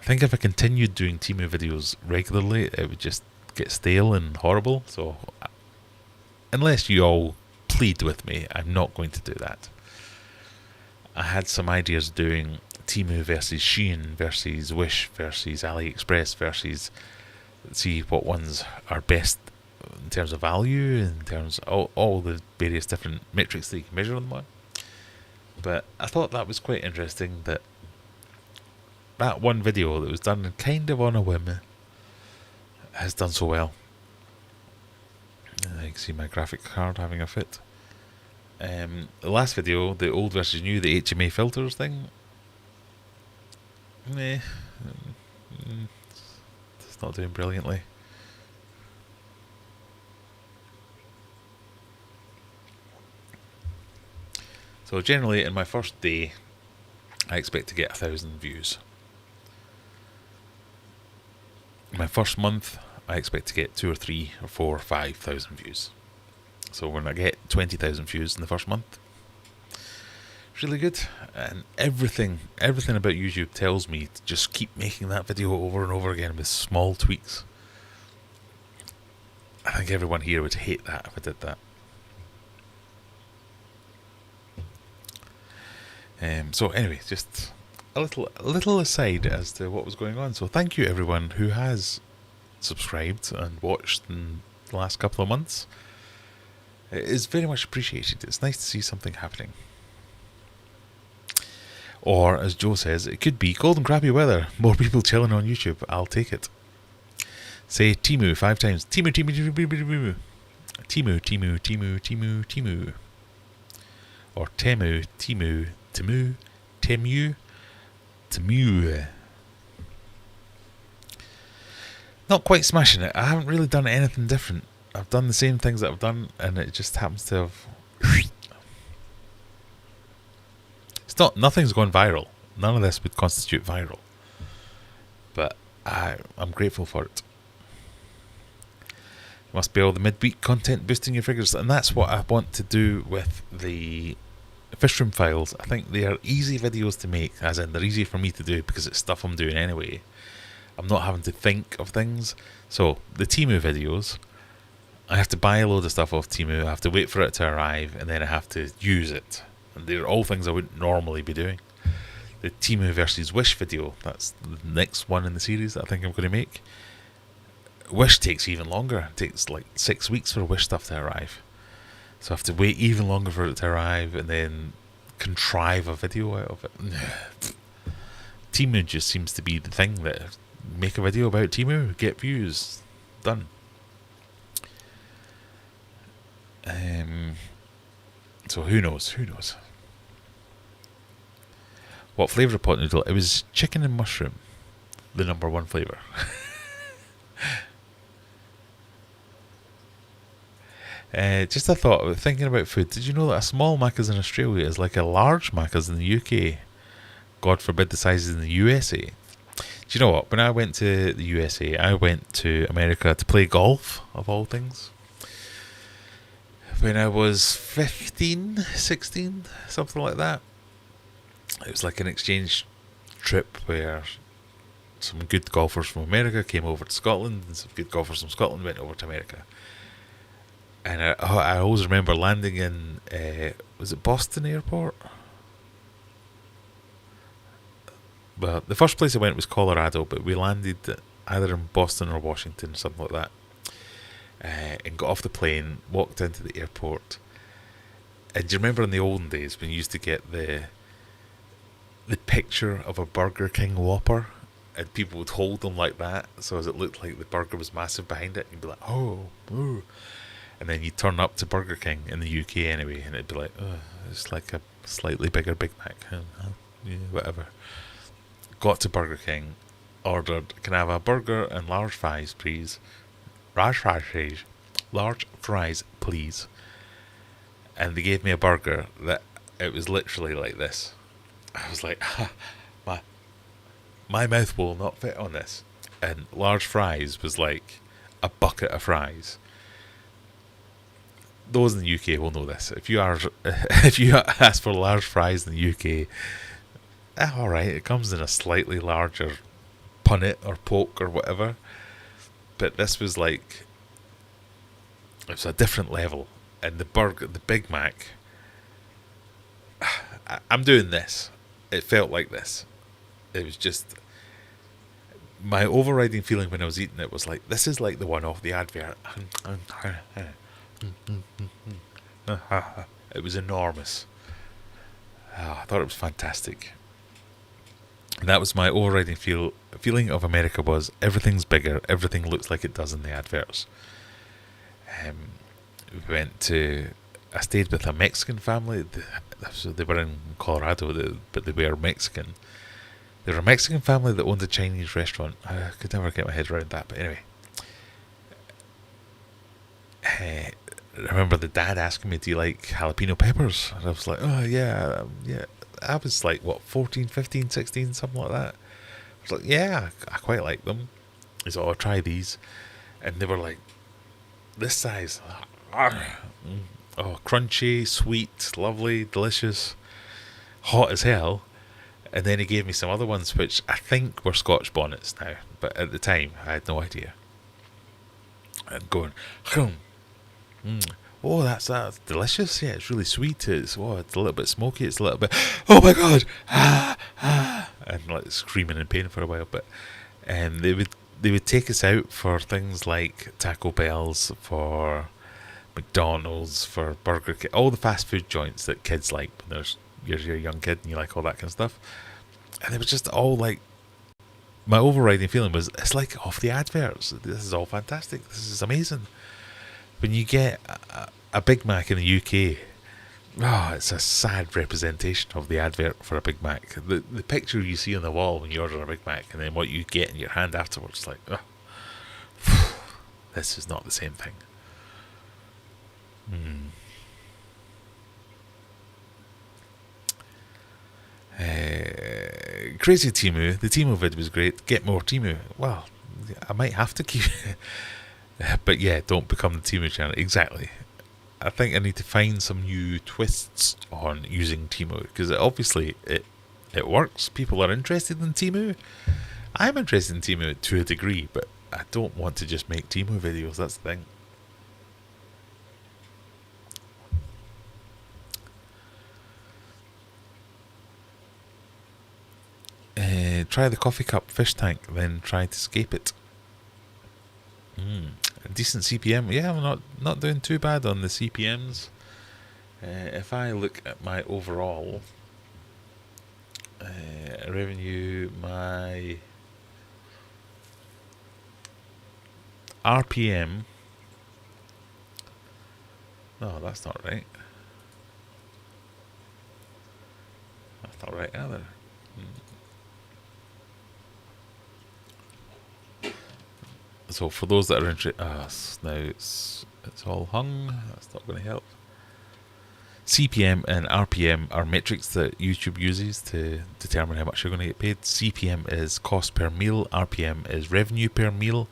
I think if I continued doing Temu videos regularly, it would just get stale and horrible. So, unless you all plead with me, I'm not going to do that. I had some ideas doing Temu versus Shein versus Wish versus AliExpress versus see what ones are best in terms of value, in terms of all the various different metrics that you can measure them on. But I thought that was quite interesting that one video that was done kind of on a whim has done so well. You can see my graphic card having a fit. The last video, the old versus new, the HMA filters thing, it's not doing brilliantly. So generally in my first day, I expect to get 1,000 views. In my first month, I expect to get 2 or 3 or 4 or 5,000 views. So when I get 20,000 views in the first month, it's really good. And everything about YouTube tells me to just keep making that video over and over again with small tweaks. I think everyone here would hate that if I did that. So anyway, just a little aside as to what was going on. So thank you everyone who has subscribed and watched in the last couple of months. It is very much appreciated. It's nice to see something happening. Or as Joe says, it could be cold and crappy weather. More people chilling on YouTube. I'll take it. Say Temu 5 times. Temu, Temu, Temu, Temu. Temu, Temu, Temu, Temu, Temu. Or Temu, Temu, Temu, Temu, Temu. Not quite smashing it. I haven't really done anything different. I've done the same things that I've done, and it just happens to have. Nothing's gone viral. None of this would constitute viral. But I'm grateful for it. Must be all the midweek content boosting your figures, and that's what I want to do with the fish room files. I think they are easy videos to make, as in they're easy for me to do because it's stuff I'm doing anyway. I'm not having to think of things. So the Temu videos, I have to buy a load of stuff off Temu, I have to wait for it to arrive, and then I have to use it. And they're all things I wouldn't normally be doing. The Temu versus Wish video, that's the next one in the series that I think I'm going to make. Wish takes even longer. It takes like 6 weeks for Wish stuff to arrive. So I have to wait even longer for it to arrive and then contrive a video out of it. Temu just seems to be the thing that make a video about Temu, get views, done. So who knows? What flavour of pot noodle? It was chicken and mushroom, the number one flavour. Just a thought, thinking about food. Did you know that a small Macca's in Australia is like a large Macca's in the UK? God forbid the sizes in the USA. Do you know what? When I went to the USA, I went to America to play golf, of all things. When I was 15, 16, something like that. It was like an exchange trip where some good golfers from America came over to Scotland, and some good golfers from Scotland went over to America. And I always remember landing in, was it Boston Airport? Well, the first place I went was Colorado, but we landed either in Boston or Washington, something like that. And got off the plane, walked into the airport. And do you remember in the olden days when you used to get the picture of a Burger King Whopper, and people would hold them like that, so as it looked like the burger was massive behind it, and you'd be like, oh, ooh. And then you'd turn up to Burger King in the UK anyway, and it'd be like, oh, it's like a slightly bigger Big Mac. Yeah, whatever. Got to Burger King, ordered, can I have a burger and large fries, please? Large fries, please. And they gave me a burger that it was literally like this. I was like, my mouth will not fit on this. And large fries was like a bucket of fries. Those in the UK will know this. If you ask for large fries in the UK, alright, it comes in a slightly larger punnet or poke or whatever. But this was like, it was a different level. And the burger, the Big Mac, I'm doing this. It felt like this. It was just, my overriding feeling when I was eating it was like, this is like the one off the advert. It was enormous. I thought it was fantastic. And that was my overriding feeling of America was everything's bigger, everything looks like it does in the adverts. I stayed with a Mexican family. So they were in Colorado, but they were Mexican. They were a Mexican family that owned a Chinese restaurant. I could never get my head around that, but anyway. I remember the dad asking me, do you like jalapeno peppers? And I was like, oh yeah. I was like, 14, 15, 16, something like that. I was like, yeah, I quite like them. He said, oh, try these. And they were like, this size. Oh, crunchy, sweet, lovely, delicious, hot as hell. And then he gave me some other ones, which I think were Scotch bonnets now. But at the time, I had no idea. And going, oh, that's delicious. Yeah, it's really sweet. It's a little bit smoky. It's a little bit, oh my God, and like screaming in pain for a while. But they would take us out for things like Taco Bell's, for McDonald's, for Burger King, all the fast food joints that kids like when you're a young kid and you like all that kind of stuff. And it was just all like, my overriding feeling was, it's like off the adverts. This is all fantastic. This is amazing. When you get a Big Mac in the UK, it's a sad representation of the advert for a Big Mac. The picture you see on the wall when you order a Big Mac, and then what you get in your hand afterwards, like, this is not the same thing. Crazy Temu. The Temu vid was great. Get more Temu. Well, I might have to keep but yeah, don't become the Temu channel. Exactly. I think I need to find some new twists on using Temu, because obviously it works. People are interested in Temu. I'm interested in Temu to a degree, but I don't want to just make Temu videos, that's the thing. Try the coffee cup fish tank, then try to escape it. A decent CPM. Yeah, I'm not doing too bad on the CPMs. If I look at my overall revenue, my RPM. No, that's not right. That's not right either. So for those that are interested, now it's all hung. That's not going to help. CPM and RPM are metrics that YouTube uses to determine how much you're going to get paid. CPM is cost per meal. RPM is revenue per meal.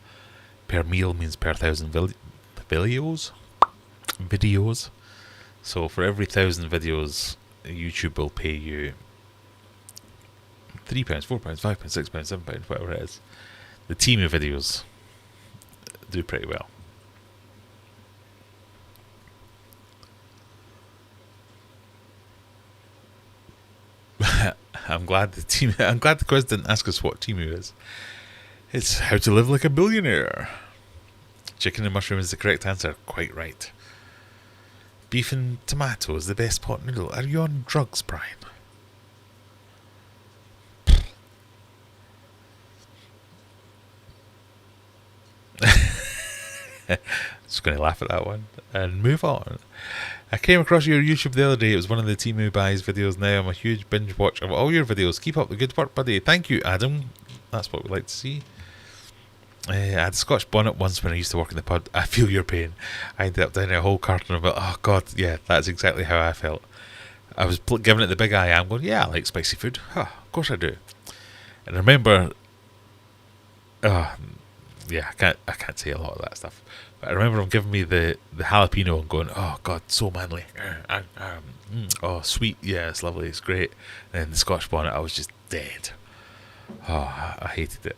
Per meal means per 1,000 videos. So for every 1,000 videos, YouTube will pay you £3, £4, £5, £6, £7, whatever it is. The Temu videos do pretty well. I'm glad the quiz didn't ask us what Temu is. It's how to live like a billionaire. Chicken and mushroom is the correct answer. Quite right. Beef and tomato is the best pot noodle. Are you on drugs, Brian? Just going to laugh at that one and move on. I came across your YouTube the other day. It was one of the Temu buys videos. Now I'm a huge binge watch of all your videos. Keep up the good work, buddy. Thank you, Adam. That's what we like to see. I had a Scotch bonnet once when I used to work in the pub. I feel your pain. I ended up down a whole carton of it. Oh God, yeah, that's exactly how I felt. I was giving it the big eye. I'm going, yeah, I like spicy food. Of course I do. And I remember, yeah, I can't say a lot of that stuff. But I remember him giving me the jalapeno and going, oh God, so manly. Oh, sweet, yeah, it's lovely, it's great. And then the Scotch bonnet, I was just dead. Oh, I hated it.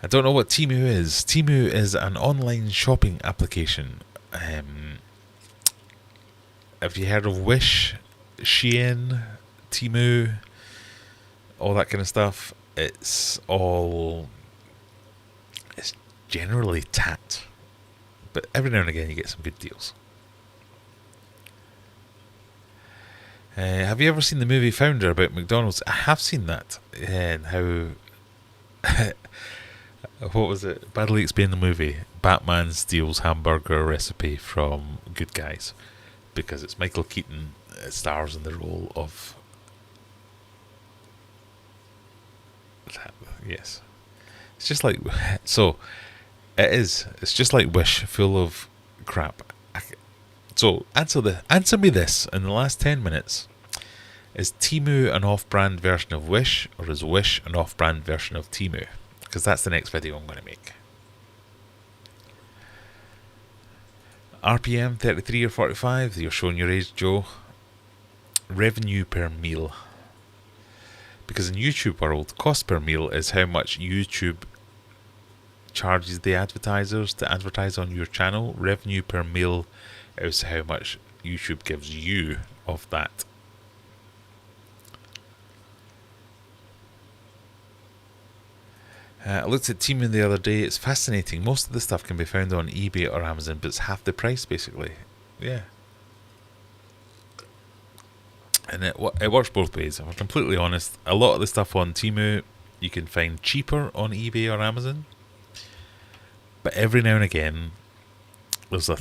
I don't know what Temu is. Temu is an online shopping application. Have you heard of Wish, Shein, Temu, all that kind of stuff? It's generally tat, but every now and again you get some good deals. Have you ever seen the movie Founder about McDonald's? I have seen that, and how what was it? Badly explained the movie. Batman steals hamburger recipe from good guys because it's Michael Keaton stars in the role of that. Yes, it's just like so. It is. It's just like Wish, full of crap. So answer me this in the last 10 minutes: is Temu an off-brand version of Wish, or is Wish an off-brand version of Temu? Because that's the next video I'm going to make. RPM 33 or 45. You're showing your age, Joe. Revenue per meal. Because in YouTube world, cost per meal is how much YouTube charges the advertisers to advertise on your channel. Revenue per meal is how much YouTube gives you of that. I looked at Temu the other day. It's fascinating. Most of the stuff can be found on eBay or Amazon, but it's half the price basically. Yeah. And it works both ways. If I'm completely honest, a lot of the stuff on Temu you can find cheaper on eBay or Amazon. But every now and again, there's a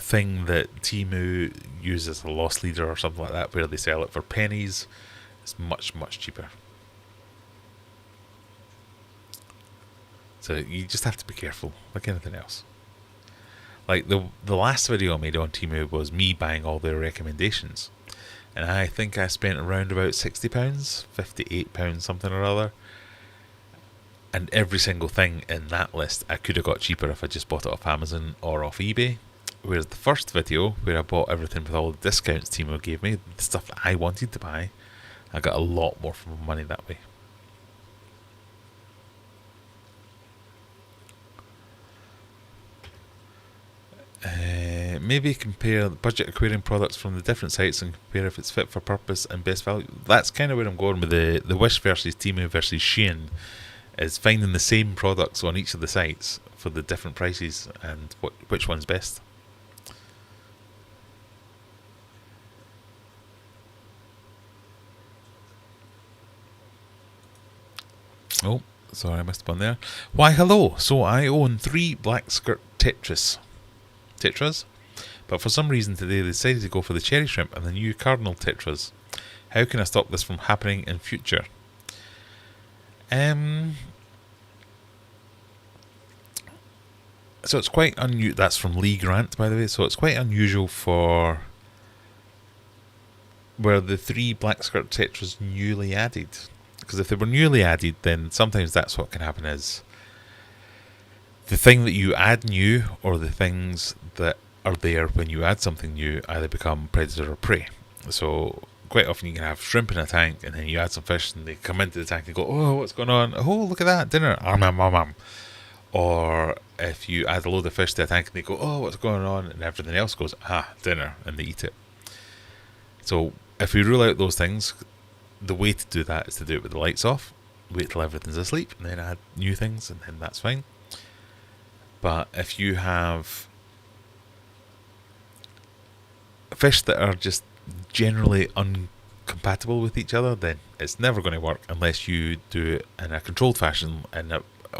thing that Temu uses, a loss leader or something like that, where they sell it for pennies. It's much, much cheaper. So you just have to be careful, like anything else. Like the last video I made on Temu was me buying all their recommendations. And I think I spent around about £60, £58, something or other. And every single thing in that list I could have got cheaper if I just bought it off Amazon or off eBay. Whereas the first video, where I bought everything with all the discounts Temu gave me, the stuff that I wanted to buy, I got a lot more for my money that way. Maybe compare the budget aquarium products from the different sites and compare if it's fit for purpose and best value. That's kind of where I'm going with the Wish versus Temu versus Shein, is finding the same products on each of the sites for the different prices and which one's best. Oh, sorry, I missed one there. Why, hello. So I own 3 black skirt tetras, but for some reason today they decided to go for the cherry shrimp and the new cardinal tetras. How can I stop this from happening in future? So it's quite unusual. That's from Lee Grant, by the way. So it's quite unusual for where the 3 black skirt tetras newly added. Because if they were newly added, then sometimes that's what can happen is the thing that you add new, or the things that are there when you add something new, either become predator or prey. So quite often you can have shrimp in a tank, and then you add some fish, and they come into the tank and go, "Oh, what's going on? Oh, look at that, dinner." Or if you add a load of fish to a tank, and they go, "Oh, what's going on?" and everything else goes, "Ah, dinner," and they eat it. So if we rule out those things, the way to do that is to do it with the lights off, wait till everything's asleep, and then add new things, and then that's fine. But if you have fish that are just generally incompatible with each other, then it's never going to work unless you do it in a controlled fashion. And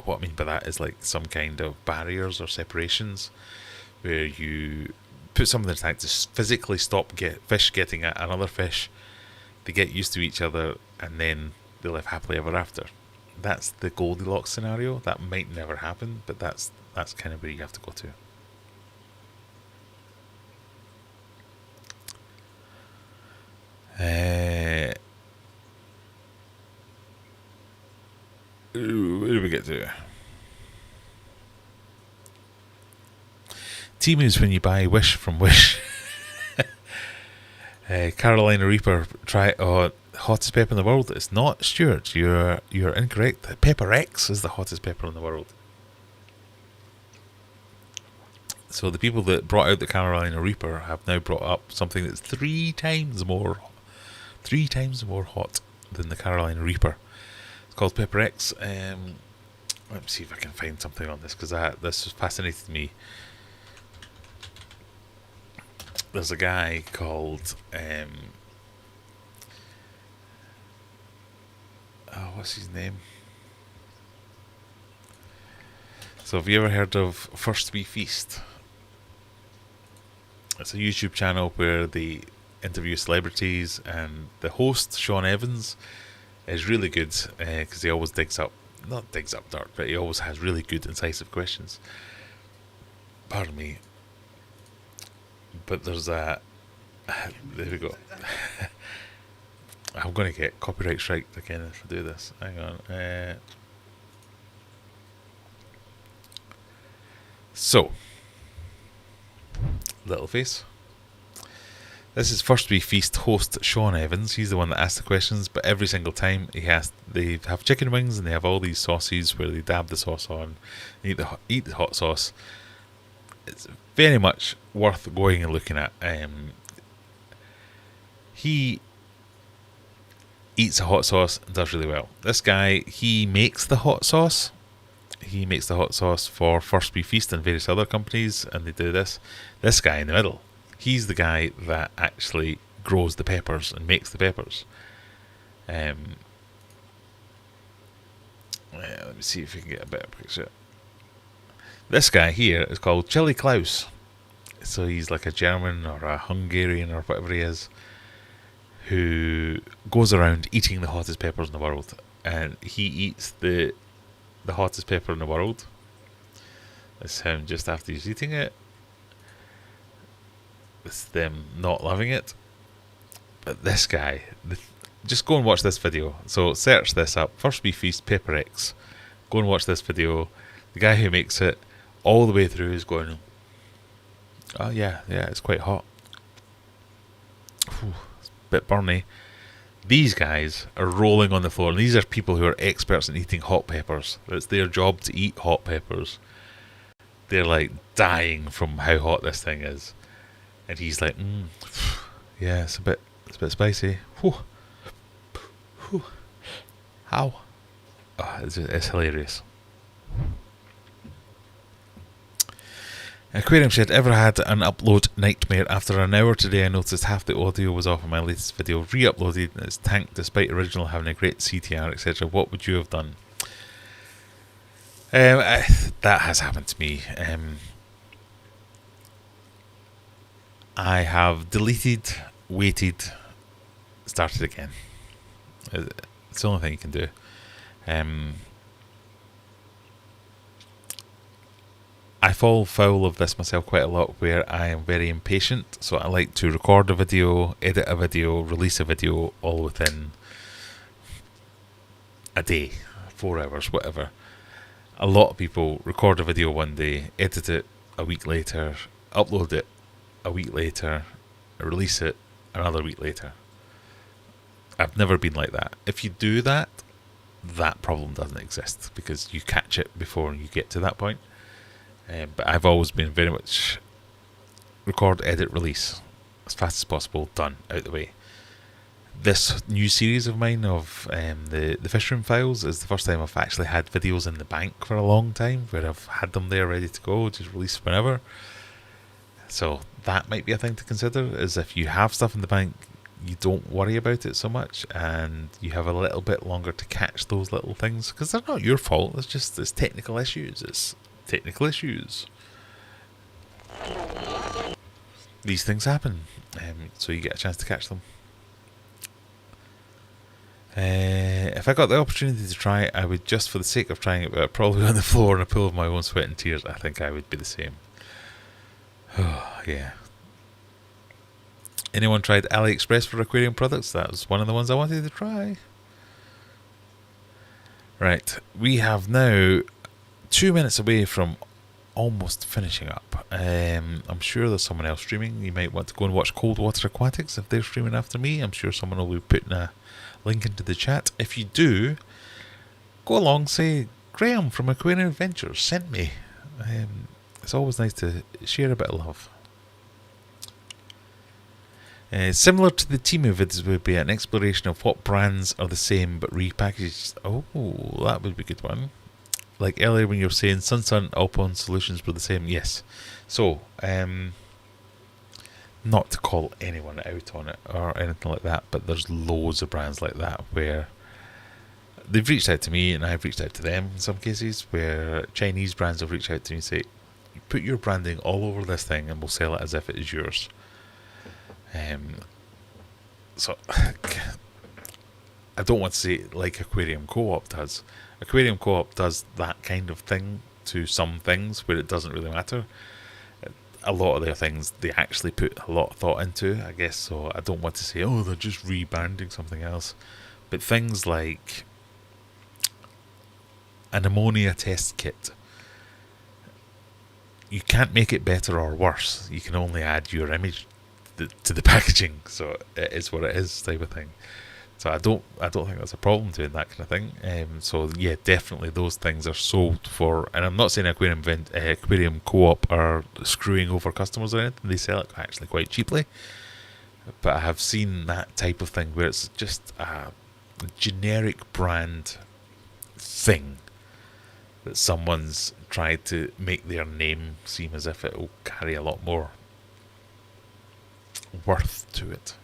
what I mean by that is like some kind of barriers or separations where you put something in the tank to physically stop fish getting at another fish. They get used to each other, and then they live happily ever after. That's the Goldilocks scenario. That might never happen, but that's kind of where you have to go to. Where do we get to? Temu's when you buy Wish from Wish. Carolina Reaper, hottest pepper in the world. It's not, Stuart. You're incorrect. Pepper X is the hottest pepper in the world. So the people that brought out the Carolina Reaper have now brought up something that's 3 times more hot than the Carolina Reaper. It's called Pepper X. Let me see if I can find something on this, because this has fascinated me. There's a guy called what's his name? So have you ever heard of First We Feast? It's a YouTube channel where they interview celebrities, and the host, Sean Evans, is really good because he always not digs up dirt, but he always has really good incisive questions. Pardon me. But there's there we go. I'm going to get copyright strike again if I do this. Hang on. So, little face. This is First We Feast host Sean Evans. He's the one that asks the questions, but every single time they have chicken wings, and they have all these sauces where they dab the sauce on, eat the hot sauce. It's very much worth going and looking at. He eats a hot sauce and does really well. This guy, he makes the hot sauce. He makes the hot sauce for First We Feast and various other companies, and they do this. This guy in the middle, he's the guy that actually grows the peppers and makes the peppers. Let me see if we can get a better picture. This guy here is called Chili Klaus. So he's like a German or a Hungarian or whatever he is, who goes around eating the hottest peppers in the world. And he eats the hottest pepper in the world. That's him just after he's eating it. It's them not loving it. But this guy, just go and watch this video. So search this up, First We Feast Pepper X. Go and watch this video. The guy who makes it all the way through is going, oh yeah, it's quite hot. It's a bit burny. These guys are rolling on the floor, and these are people who are experts in eating hot peppers. It's their job to eat hot peppers. They're like dying from how hot this thing is, and he's like, yeah, it's a bit spicy. Whew. Whew. How? Oh, it's hilarious. Aquarium said, ever had an upload nightmare? After an hour today I noticed half the audio was off in my latest video. Re-uploaded and it's tanked despite original having a great CTR, etc. What would you have done? That has happened to me. I have deleted, waited, started again. It's the only thing you can do. I fall foul of this myself quite a lot, where I am very impatient, so I like to record a video, edit a video, release a video all within a day, 4 hours, whatever. A lot of people record a video one day, edit it a week later, upload it a week later, release it another week later. I've never been like that. If you do that, that problem doesn't exist, because you catch it before you get to that point. But I've always been very much record, edit, release as fast as possible, done, out the way. This new series of mine of the Fish Room Files is the first time I've actually had videos in the bank for a long time, where I've had them there ready to go, just release whenever. So that might be a thing to consider, is if you have stuff in the bank, you don't worry about it so much, and you have a little bit longer to catch those little things, because they're not your fault. It's technical issues. It's technical issues. These things happen, so you get a chance to catch them. If I got the opportunity to try it, I would, just for the sake of trying it, but probably on the floor in a pool of my own sweat and tears. I think I would be the same. Oh, yeah. Anyone tried AliExpress for aquarium products? That was one of the ones I wanted to try. Right, we have now 2 minutes away from almost finishing up. I'm sure there's someone else streaming. You might want to go and watch Cold Water Aquatics if they're streaming after me. I'm sure someone will be putting a link into the chat. If you do, go along, say Graham from Aquarium Adventures sent me. It's always nice to share a bit of love. Similar to the Temu vids would be an exploration of what brands are the same but repackaged. Oh, that would be a good one. Like earlier when you were saying Sun Alpine Solutions were the same. Yes. So, not to call anyone out on it or anything like that, but there's loads of brands like that where they've reached out to me and I've reached out to them in some cases, where Chinese brands have reached out to me and say, put your branding all over this thing and we'll sell it as if it is yours. So I don't want to say it like Aquarium Co-op does. Aquarium Co-op does that kind of thing to some things where it doesn't really matter. A lot of their things they actually put a lot of thought into, I guess, so I don't want to say, oh, they're just rebranding something else. But things like an ammonia test kit, you can't make it better or worse. You can only add your image to the packaging, so it is what it is, type of thing. So I don't think that's a problem doing that kind of thing. So yeah, definitely those things are sold for, and I'm not saying Aquarium Co-op are screwing over customers or anything. They sell it actually quite cheaply, but I have seen that type of thing where it's just a generic brand thing that someone's tried to make their name seem as if it will carry a lot more worth to it.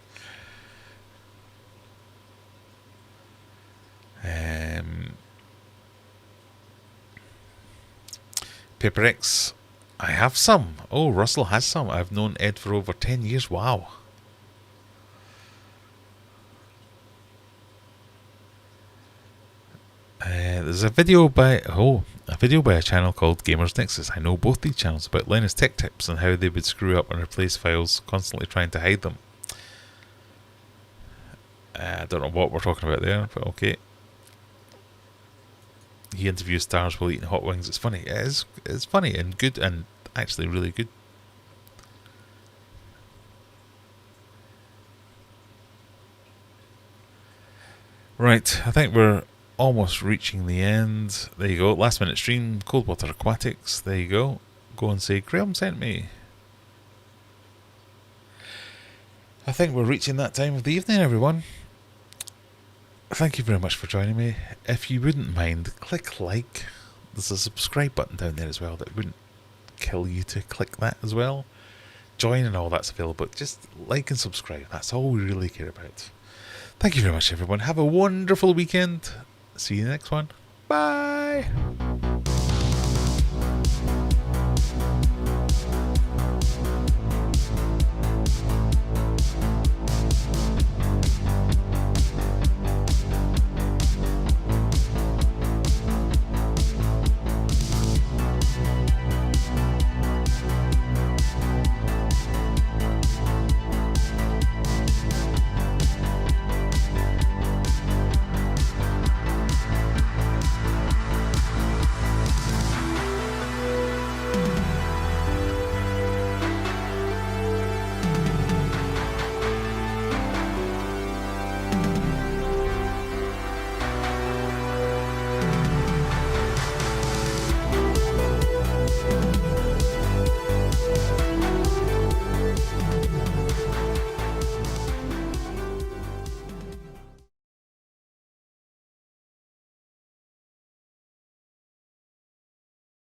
Paper X, I have some. Oh, Russell has some. I've known Ed for over 10 years. Wow. There's a video by a channel called Gamers Nexus. I know both these channels, about Linus Tech Tips and how they would screw up and replace files, constantly trying to hide them. I don't know what we're talking about there, but okay. He interviews stars while eating hot wings. It's funny. It's funny and good, and actually really good. Right, I think we're almost reaching the end. There you go. Last minute stream, Coldwater Aquatics. There you go. Go and say, Graham sent me. I think we're reaching that time of the evening, everyone. Thank you very much for joining me. If you wouldn't mind, click like. There's a subscribe button down there as well that wouldn't kill you to click that as well. Join and all that's available. Just like and subscribe. That's all we really care about. Thank you very much, everyone. Have a wonderful weekend. See you next one. Bye.